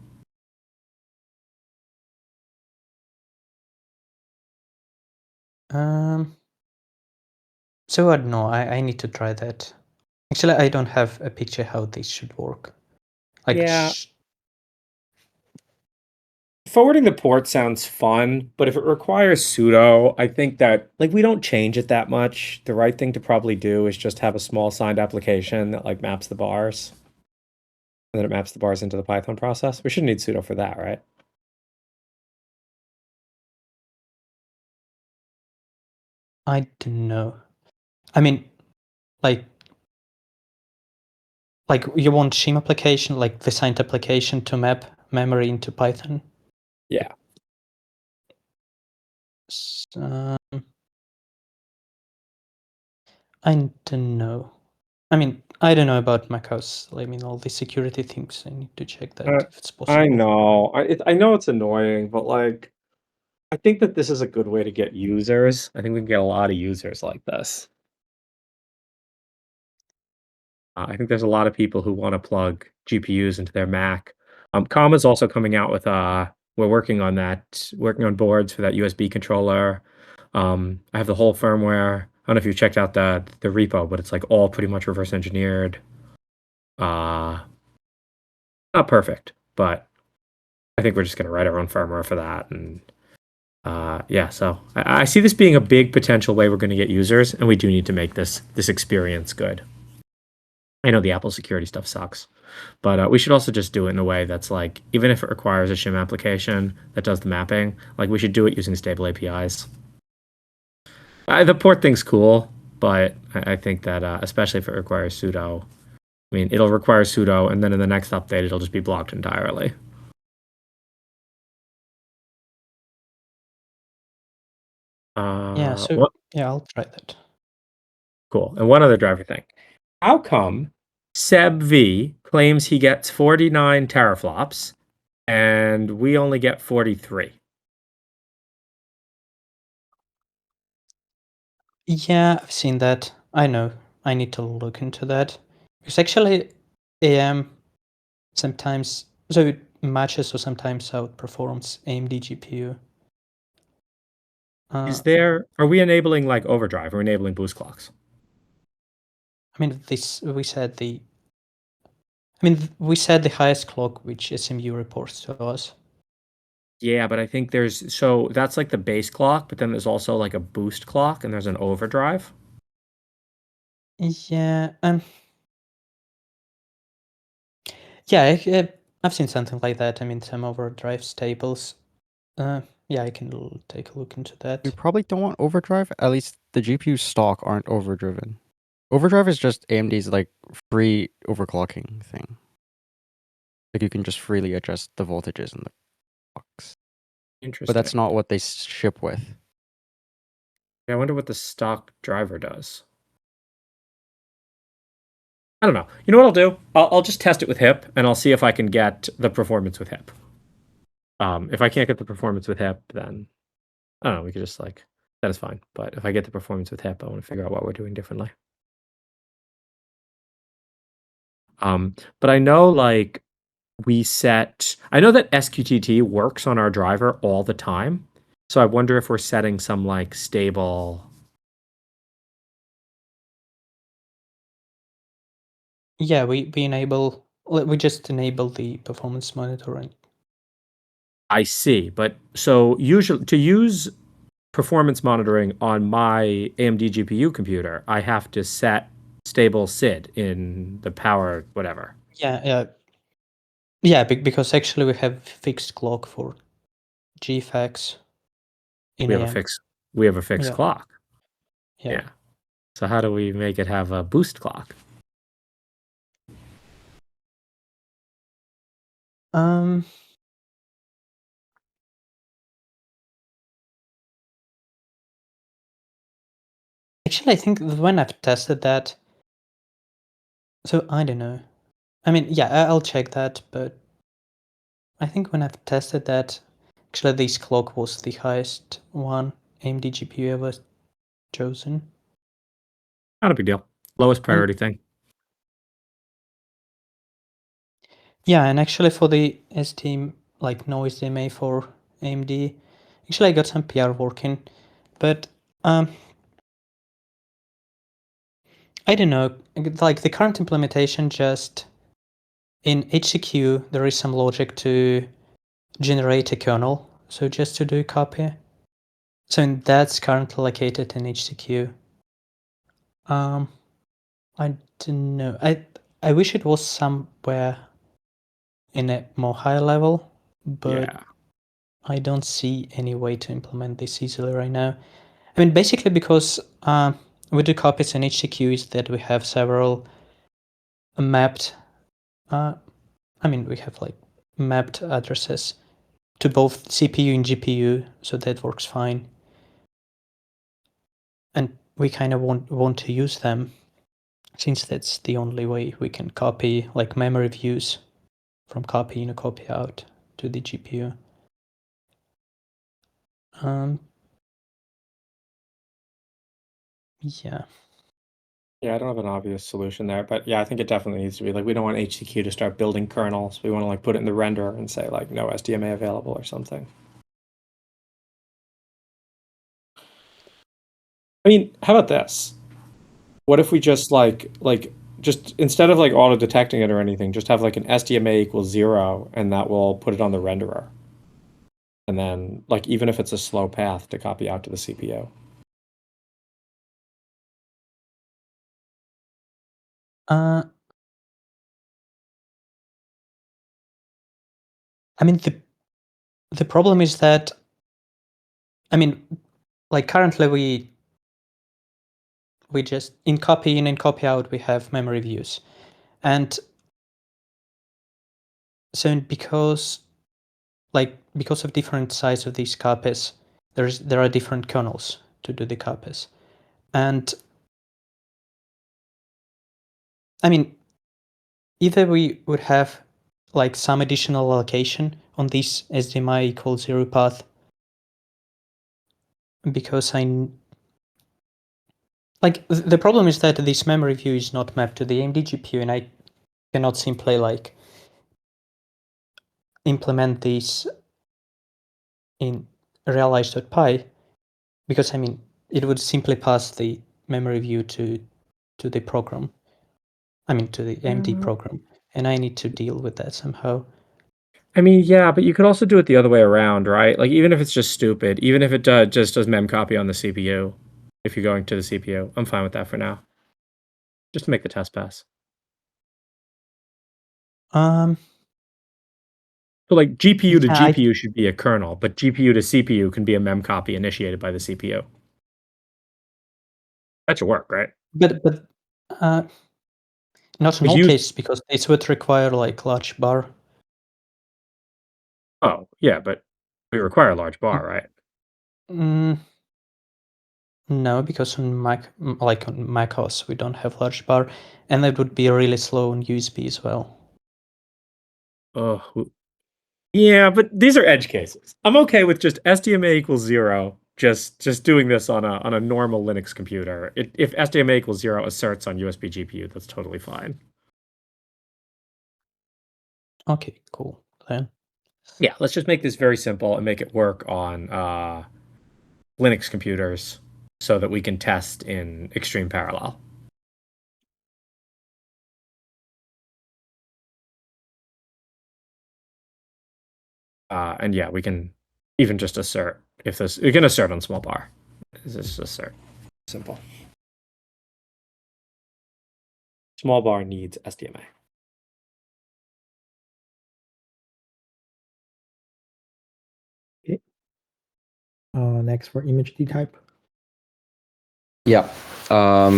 So I don't know. I need to try that. Actually, I don't have a picture how this should work. Like, yeah. Forwarding the port sounds fun, but if it requires sudo, I think that like we don't change it that much. The right thing to probably do is just have a small signed application that like maps the bars. And then it maps the bars into the Python process. We shouldn't need sudo for that, right? I don't know. I mean, like you want shim application, like the signed application to map memory into Python. Yeah. I don't know. I mean, I don't know about macOS. I mean, all the security things. I need to check that if it's possible. I know. I know it's annoying, but like, I think that this is a good way to get users. I think we can get a lot of users like this. I think there's a lot of people who want to plug GPUs into their Mac. Comm is also coming out with we're working on that, working on boards for that USB controller. I have the whole firmware. I don't know if you've checked out the repo, but it's like all pretty much reverse engineered. Not perfect, but I think we're just gonna write our own firmware for that. And yeah, so I see this being a big potential way we're going to get users, and we do need to make this experience good. I know the Apple security stuff sucks, but we should also just do it in a way that's like, even if it requires a shim application that does the mapping, like we should do it using stable APIs. The port thing's cool, but I think that especially if it requires sudo, I mean, it'll require sudo, and then in the next update, it'll just be blocked entirely. Yeah, so What? yeah, I'll try that. Cool. And one other driver thing. How come Seb V claims he gets 49 teraflops and we only get 43? Yeah, I've seen that. I know. I need to look into that. Because actually, AM sometimes, so it matches or sometimes outperforms AMD GPU. Are we enabling like overdrive or enabling boost clocks? I mean, we said the highest clock which SMU reports to us. Yeah, but I think so that's like the base clock, but then there's also like a boost clock and there's an overdrive. Yeah. Yeah, I've seen something like that. I mean, some overdrive tables. Yeah, I can take a look into that. We probably don't want overdrive. At least the GPU stock aren't overdriven. Overdrive is just AMD's like free overclocking thing. Like you can just freely adjust the voltages in the clocks. Interesting. But that's not what they ship with. Yeah, I wonder what the stock driver does. I don't know. You know what I'll do? I'll just test it with HIP, and I'll see if I can get the performance with HIP. If I can't get the performance with HIP, then I don't know. We could just like that is fine. But if I get the performance with HIP, I want to figure out what we're doing differently. But I know like I know that SQTT works on our driver all the time. So I wonder if we're setting some like stable. Yeah, we just enable the performance monitoring. I see, but so usually to use performance monitoring on my AMD GPU computer, I have to set stable SID in the power whatever. Yeah, because actually we have fixed clock for GFAX in AM. We have a fixed Yeah. clock. Yeah. So how do we make it have a boost clock? Actually, I think when I've tested that, so I don't know. I mean, yeah, I'll check that, but I think when I've tested that, actually this clock was the highest one AMD GPU ever chosen. Not a big deal. Lowest priority thing. Yeah, and actually for the SDMA, like no SDMA for AMD, actually I got some PR working, but I don't know, like the current implementation just in HCQ there is some logic to generate a kernel, so just to do copy. So that's currently located in HCQ. I don't know. I wish it was somewhere in a more high level, but Yeah. I don't see any way to implement this easily right now. I mean, basically because we do copies in HCQ is that we have several mapped. We have like mapped addresses to both CPU and GPU, so that works fine. And we kind of want to use them since that's the only way we can copy like memory views from copy in or copy out to the GPU. Yeah. Yeah, I don't have an obvious solution there, but yeah, I think it definitely needs to be like we don't want HCQ to start building kernels. We want to like put it in the renderer and say like no SDMA available or something. I mean, how about this? What if we just just instead of like auto detecting it or anything, just have like an SDMA equals 0 and that will put it on the renderer. And then like even if it's a slow path to copy out to the CPU. I mean, the problem is that, I mean, like currently we just in copy in and copy out we have memory views, and so because of different size of these copies, there are different kernels to do the copies, and I mean, either we would have like some additional allocation on this SDMI equals 0 path, because the problem is that this memory view is not mapped to the AMD GPU, and I cannot simply like implement this in realize.py because I mean, it would simply pass the memory view to the program. I mean, to the AMD program, and I need to deal with that somehow. I mean, yeah, but you could also do it the other way around, right? Like, even if it's just stupid, even if it just does memcopy on the CPU, if you're going to the CPU, I'm fine with that for now. Just to make the test pass. Um, So, like, GPU to Yeah, I- GPU should be a kernel, but GPU to CPU can be a memcopy initiated by the CPU. That should work, right? but not in Because all you, cases, because this would require like large bar. oh, yeah, but we require a large bar, right? Mm, no, because on like on macOS, we don't have large bar, and that would be really slow on USB as well. Oh, yeah, but these are edge cases. I'm okay with just SDMA equals 0, just doing this on a normal Linux computer. If SDMA equals 0 asserts on USB GPU, that's totally fine. Okay, cool. Then Yeah, let's just make this very simple and make it work on Linux computers so that we can test in extreme parallel. And yeah, we can even just assert if this, we can assert on small bar. This is just assert. Simple. Small bar needs SDMA. Next for image dtype. Yeah.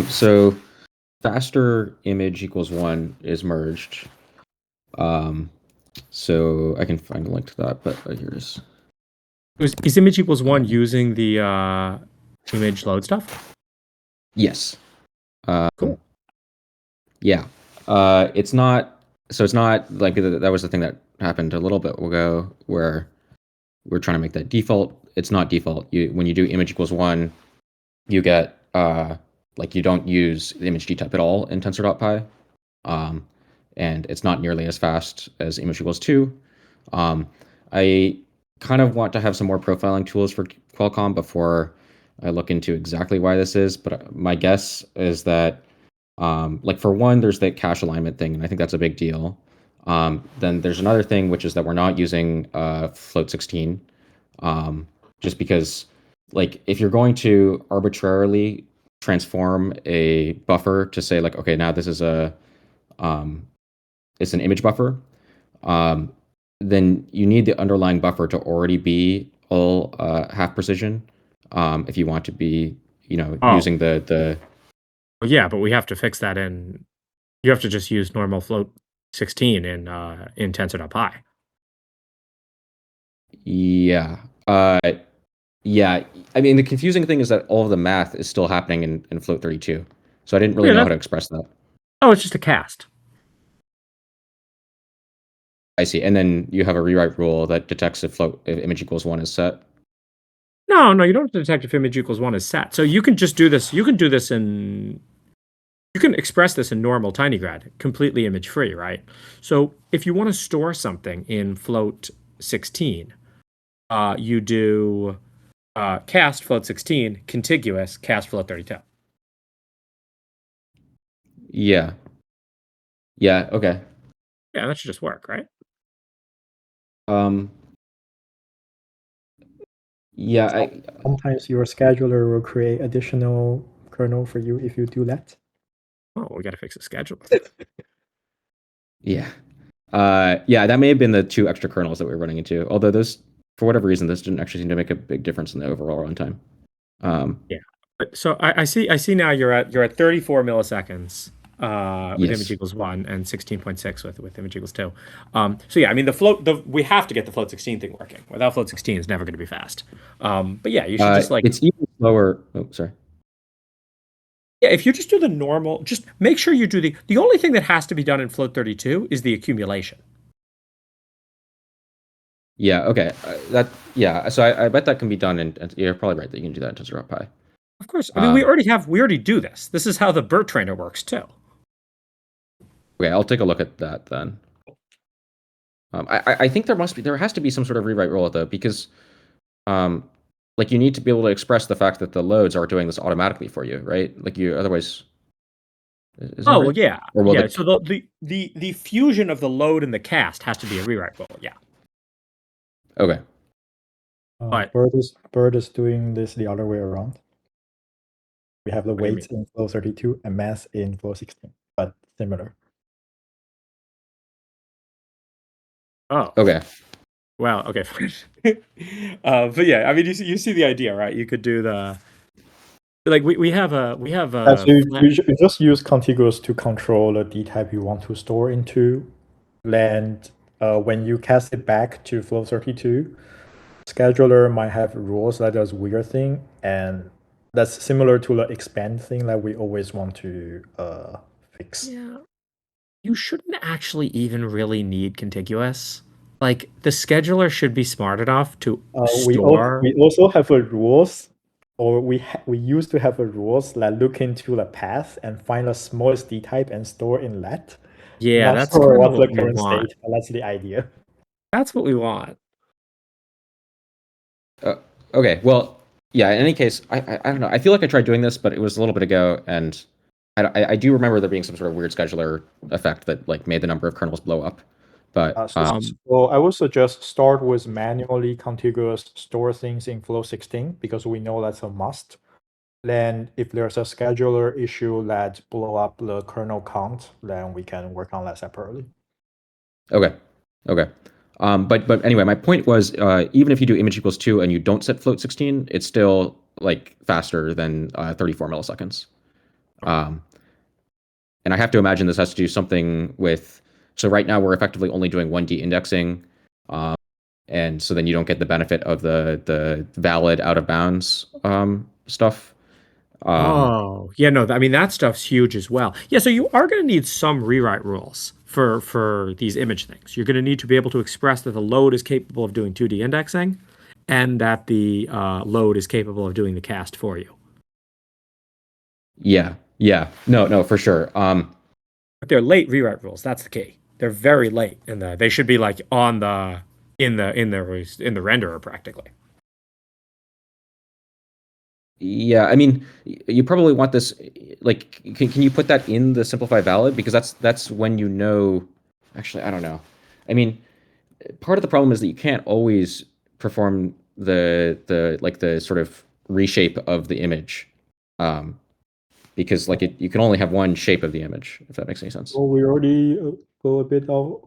So faster image equals 1 is merged. So I can find a link to that, but here it is. Is image equals 1 using the image load stuff? Yes. Cool. Yeah. It's not. So it's not like that was the thing that happened a little bit ago where we're trying to make that default. It's not default. When you do image equals 1, you get like you don't use the image dtype at all in tensor.py. And it's not nearly as fast as image equals 2. I kind of want to have some more profiling tools for Qualcomm before I look into exactly why this is, but my guess is that like for one, there's the cache alignment thing, and I think that's a big deal. Then there's another thing, which is that we're not using float 16, just because like if you're going to arbitrarily transform a buffer to say like, okay, now this is it's an image buffer, then you need the underlying buffer to already be all half precision if you want to be, using the Well, yeah, but we have to fix that in. You have to just use normal float 16 in tensor.py. Yeah. Yeah. I mean, the confusing thing is that all of the math is still happening in float 32. So I didn't really Yeah, know how to express that. Oh, it's just a cast. I see. And then you have a rewrite rule that detects if image equals 1 is set. No, you don't have to detect if image equals 1 is set. So you can just do this. You can do this in. You can express this in normal tinygrad, completely image free, right? So if you want to store something in float 16, you do cast float 16, contiguous cast float 32. Yeah. Yeah. Okay. Yeah, that should just work, right? Yeah. Sometimes your scheduler will create additional kernel for you if you do that. Oh, we got to fix the schedule. Yeah. Yeah, that may have been the 2 extra kernels that we were running into. Although those, for whatever reason, this didn't actually seem to make a big difference in the overall runtime. Yeah. So I see now you're at 34 milliseconds with Yes. image equals 1 and 16.6 with image equals 2. So yeah, I mean we have to get the float 16 thing working. Without float 16, it's never going to be fast. But yeah, you should just like, It's even slower. Oh, sorry. yeah, if you just do the normal, just make sure you do the only thing that has to be done in float 32 is the accumulation. Yeah. Okay. Yeah. So I bet that can be done, and you're probably right that you can do that in tensor.py. Of course. I mean, we already do this. This is how the BERT trainer works too. Okay, I'll take a look at that then. I think there has to be some sort of rewrite rule though, because like you need to be able to express the fact that the loads are doing this automatically for you, right? Like you otherwise. Is that Oh, well, right? yeah. Or will Yeah. the- So the fusion of the load and the cast has to be a rewrite rule. Yeah. Okay. But- Bird is doing this the other way around. We have the do you weights in flow 32 and mass in flow 16, but similar. Oh. Okay. Well, okay. But yeah, I mean, you see the idea, right? You could do the like we have a So you flat- you just use contiguous to control the D-type you want to store into. And when you cast it back to flow 32, scheduler might have rules that does weird thing, and that's similar to the expand thing that we always want to fix. Yeah. You shouldn't actually even really need contiguous. Like the scheduler should be smart enough to store. We also have a rules, or we used to have a rules that look into the path and find the smallest D-type and store in that. Yeah, Not that's sure kind of what's the what we current want. state, but that's the idea. That's what we want. Okay. Well, yeah. In any case, I don't know. I feel like I tried doing this, but it was a little bit ago, and I do remember there being some sort of weird scheduler effect that like made the number of kernels blow up. But So I would suggest start with manually contiguous store things in flow 16 because we know that's a must. Then if there's a scheduler issue that blow up the kernel count, then we can work on that separately. okay. But anyway, my point was even if you do image equals 2 and you don't set float 16, it's still like faster than 34 milliseconds. And I have to imagine this has to do something with. So right now we're effectively only doing 1D indexing, and so then you don't get the benefit of the valid out of bounds stuff. Oh, yeah, no, I mean that stuff's huge as well. Yeah, so you are going to need some rewrite rules for these image things. You're going to need to be able to express that the load is capable of doing 2D indexing, and that the load is capable of doing the cast for you. Yeah, no, for sure. But they're late rewrite rules. That's the key. They're very late, and they should be like on the in the renderer practically. Yeah, I mean, you probably want this. Like, can you put that in the simplify valid? Because that's when you know. Actually, I don't know. I mean, part of the problem is that you can't always perform the sort of reshape of the image, because like you can only have one shape of the image, if that makes any sense. So we already go a bit of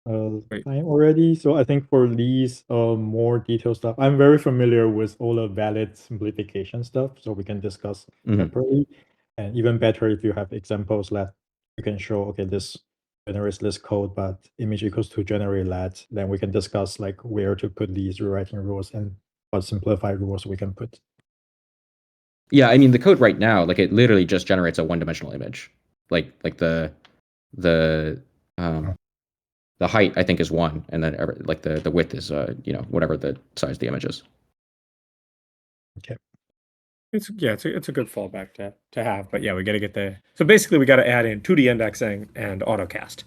time already. So I think for these more detailed stuff, I'm very familiar with all the valid simplification stuff, so we can discuss separately. And even better if you have examples that you can show, okay, this generates this code, but image equals to generate that, then we can discuss like where to put these rewriting rules and what simplified rules we can put. Yeah, I mean the code right now, like it literally just generates a one-dimensional image. Like the height I think is 1, and then like the width is whatever the size of the image is. Okay. It's a good fallback to have, but yeah, we got to get the. So basically, we got to add in 2D indexing and autocast.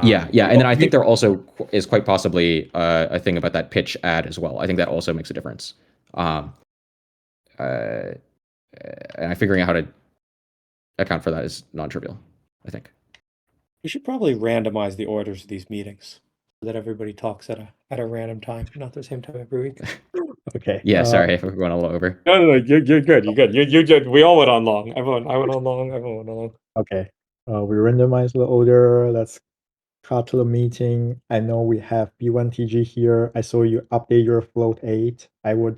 Yeah, and then I think there also is quite possibly a thing about that pitch add as well. I think that also makes a difference. And figuring out how to account for that is non-trivial, I think. We should probably randomize the orders of these meetings so that everybody talks at a random time, not the same time every week. Okay. Yeah, sorry if we're going a little over. No, you're good. You're good. You're good. We all went on long. I went on long. Everyone went on long. Okay. We randomize the order. Let's cut to the meeting. I know we have B1TG here. I saw you update your float 8. I would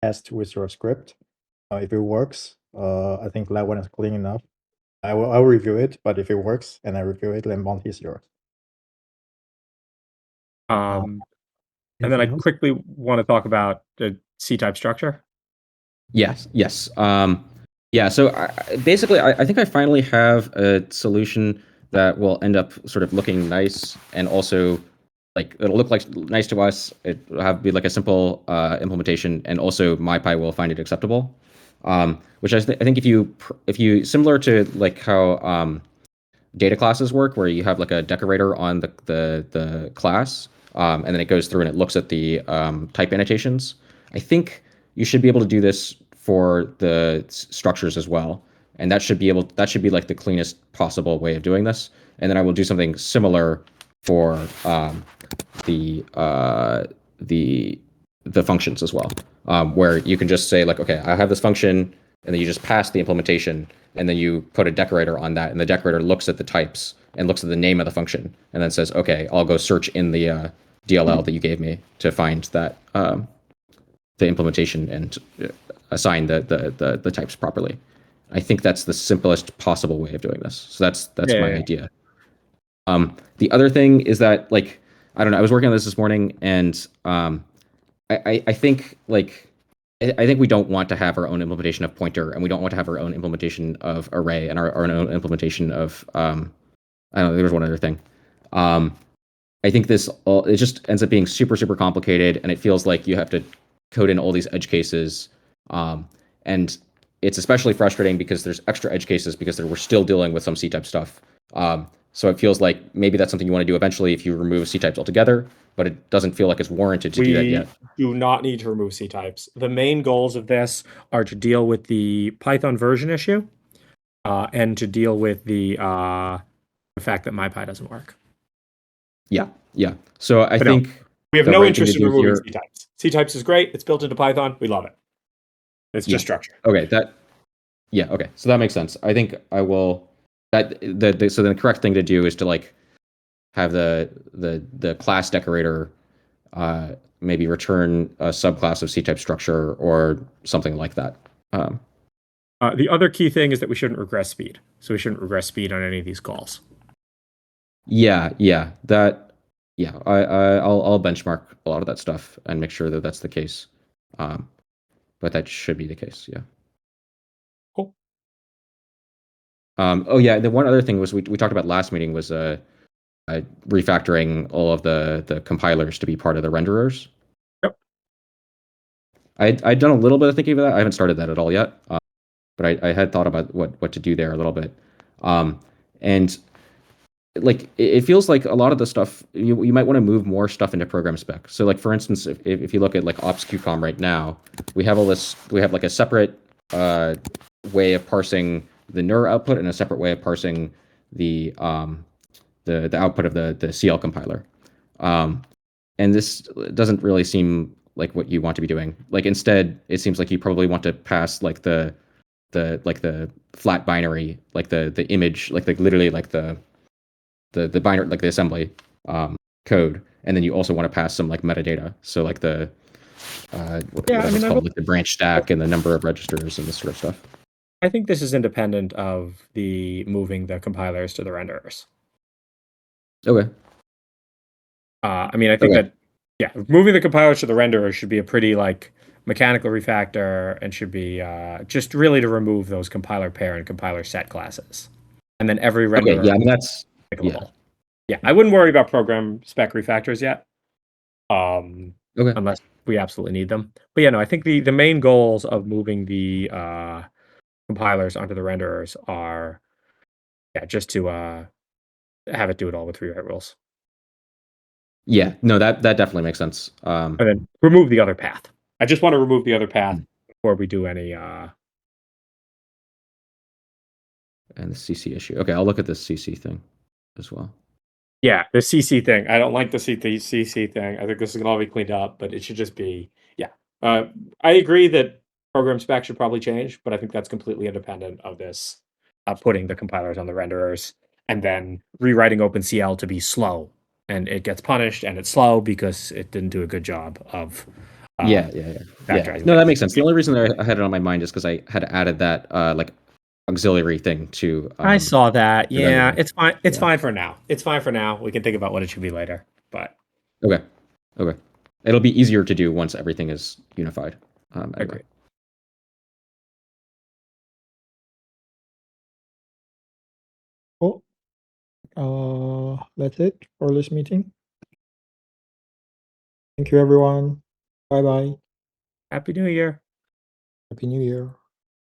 test with your script. If it works, I think that one is clean enough. I'll review it, but if it works and I review it, then Monty is yours. And then I Anything else? quickly want to talk about the C-type structure. Yes. Yeah, so basically, I think I finally have a solution that will end up sort of looking nice, and also like it'll look like nice to us. It'll be like a simple implementation, and also MyPy will find it acceptable. Which I think if you similar to like how data classes work, where you have like a decorator on the class, and then it goes through and it looks at the type annotations. I think you should be able to do this for the structures as well, and that should be like the cleanest possible way of doing this. And then I will do something similar for the functions as well, where you can just say like, okay, I have this function, and then you just pass the implementation, and then you put a decorator on that, and the decorator looks at the types and looks at the name of the function, and then says, okay, I'll go search in the DLL that you gave me to find that the implementation and assign the types properly. I think that's the simplest possible way of doing this. So that's my idea. The other thing is that, like, I don't know, I was working on this morning, and I think like I think we don't want to have our own implementation of pointer, and we don't want to have our own implementation of array, and our own implementation of I don't know, there was one other thing. I think it just ends up being super complicated, and it feels like you have to code in all these edge cases, and it's especially frustrating because there's extra edge cases because we're still dealing with some C-type stuff. So it feels like maybe that's something you want to do eventually if you remove C-types altogether, but it doesn't feel like it's warranted to do that yet. We do not need to remove C-types. The main goals of this are to deal with the Python version issue, and to deal with the fact that MyPy doesn't work. Yeah. So I think we have the no right thing interest to in do removing here- C-types. C-types is great. It's built into Python. We love it. It's just structure. Okay, okay. So that makes sense. I think I will so the correct thing to do is to like have the class decorator maybe return a subclass of C-type structure or something like that. The other key thing is that we shouldn't regress speed. So we shouldn't regress speed on any of these calls. I'll benchmark a lot of that stuff and make sure that that's the case. But that should be the case. Yeah. Cool. The one other thing was we talked about last meeting was refactoring all of the compilers to be part of the renderers. Yep. I'd done a little bit of thinking about that. I haven't started that at all yet, but I had thought about what to do there a little bit. And like it feels like a lot of the stuff you might want to move more stuff into program spec. So like for instance, if you look at like ops QCOM right now, we have like a separate way of parsing the NUR output and a separate way of parsing the output of the CL compiler. And this doesn't really seem like what you want to be doing. Like instead, it seems like you probably want to pass like the flat binary, like the image, like literally like the binary, like the assembly code, and then you also want to pass some like metadata. So like the like the branch stack and the number of registers and this sort of stuff. I think this is independent of the moving the compilers to the renderers. Okay. I think that moving the compilers to the renderers should be a pretty like mechanical refactor and should be just really to remove those compiler pair and compiler set classes, and then every renderer. Okay, yeah, I mean that's I wouldn't worry about program spec refactors yet. Okay. Unless we absolutely need them. But yeah, no, I think the main goals of moving the compilers onto the renderers are just to have it do it all with rewrite rules. Yeah, no, that definitely makes sense. And then remove the other path. I just want to remove the other path before we do any and the CC issue. Okay, I'll look at this CC thing as well. Yeah, the CC thing. I don't like the CC thing. I think this is going to all be cleaned up, but it should just be, I agree that program spec should probably change, but I think that's completely independent of this putting the compilers on the renderers and then rewriting OpenCL to be slow. And it gets punished and it's slow because it didn't do a good job of factorizing. No, that makes sense. The only reason that I had it on my mind is because I had added that like auxiliary thing to I saw that. Yeah, it's fine. It's Yeah. fine for now. It's fine for now. We can think about what it should be later. But Okay. It'll be easier to do once everything is unified. Anyway. Agreed. Cool. That's it for this meeting. Thank you, everyone. Bye bye. Happy New Year. Happy New Year.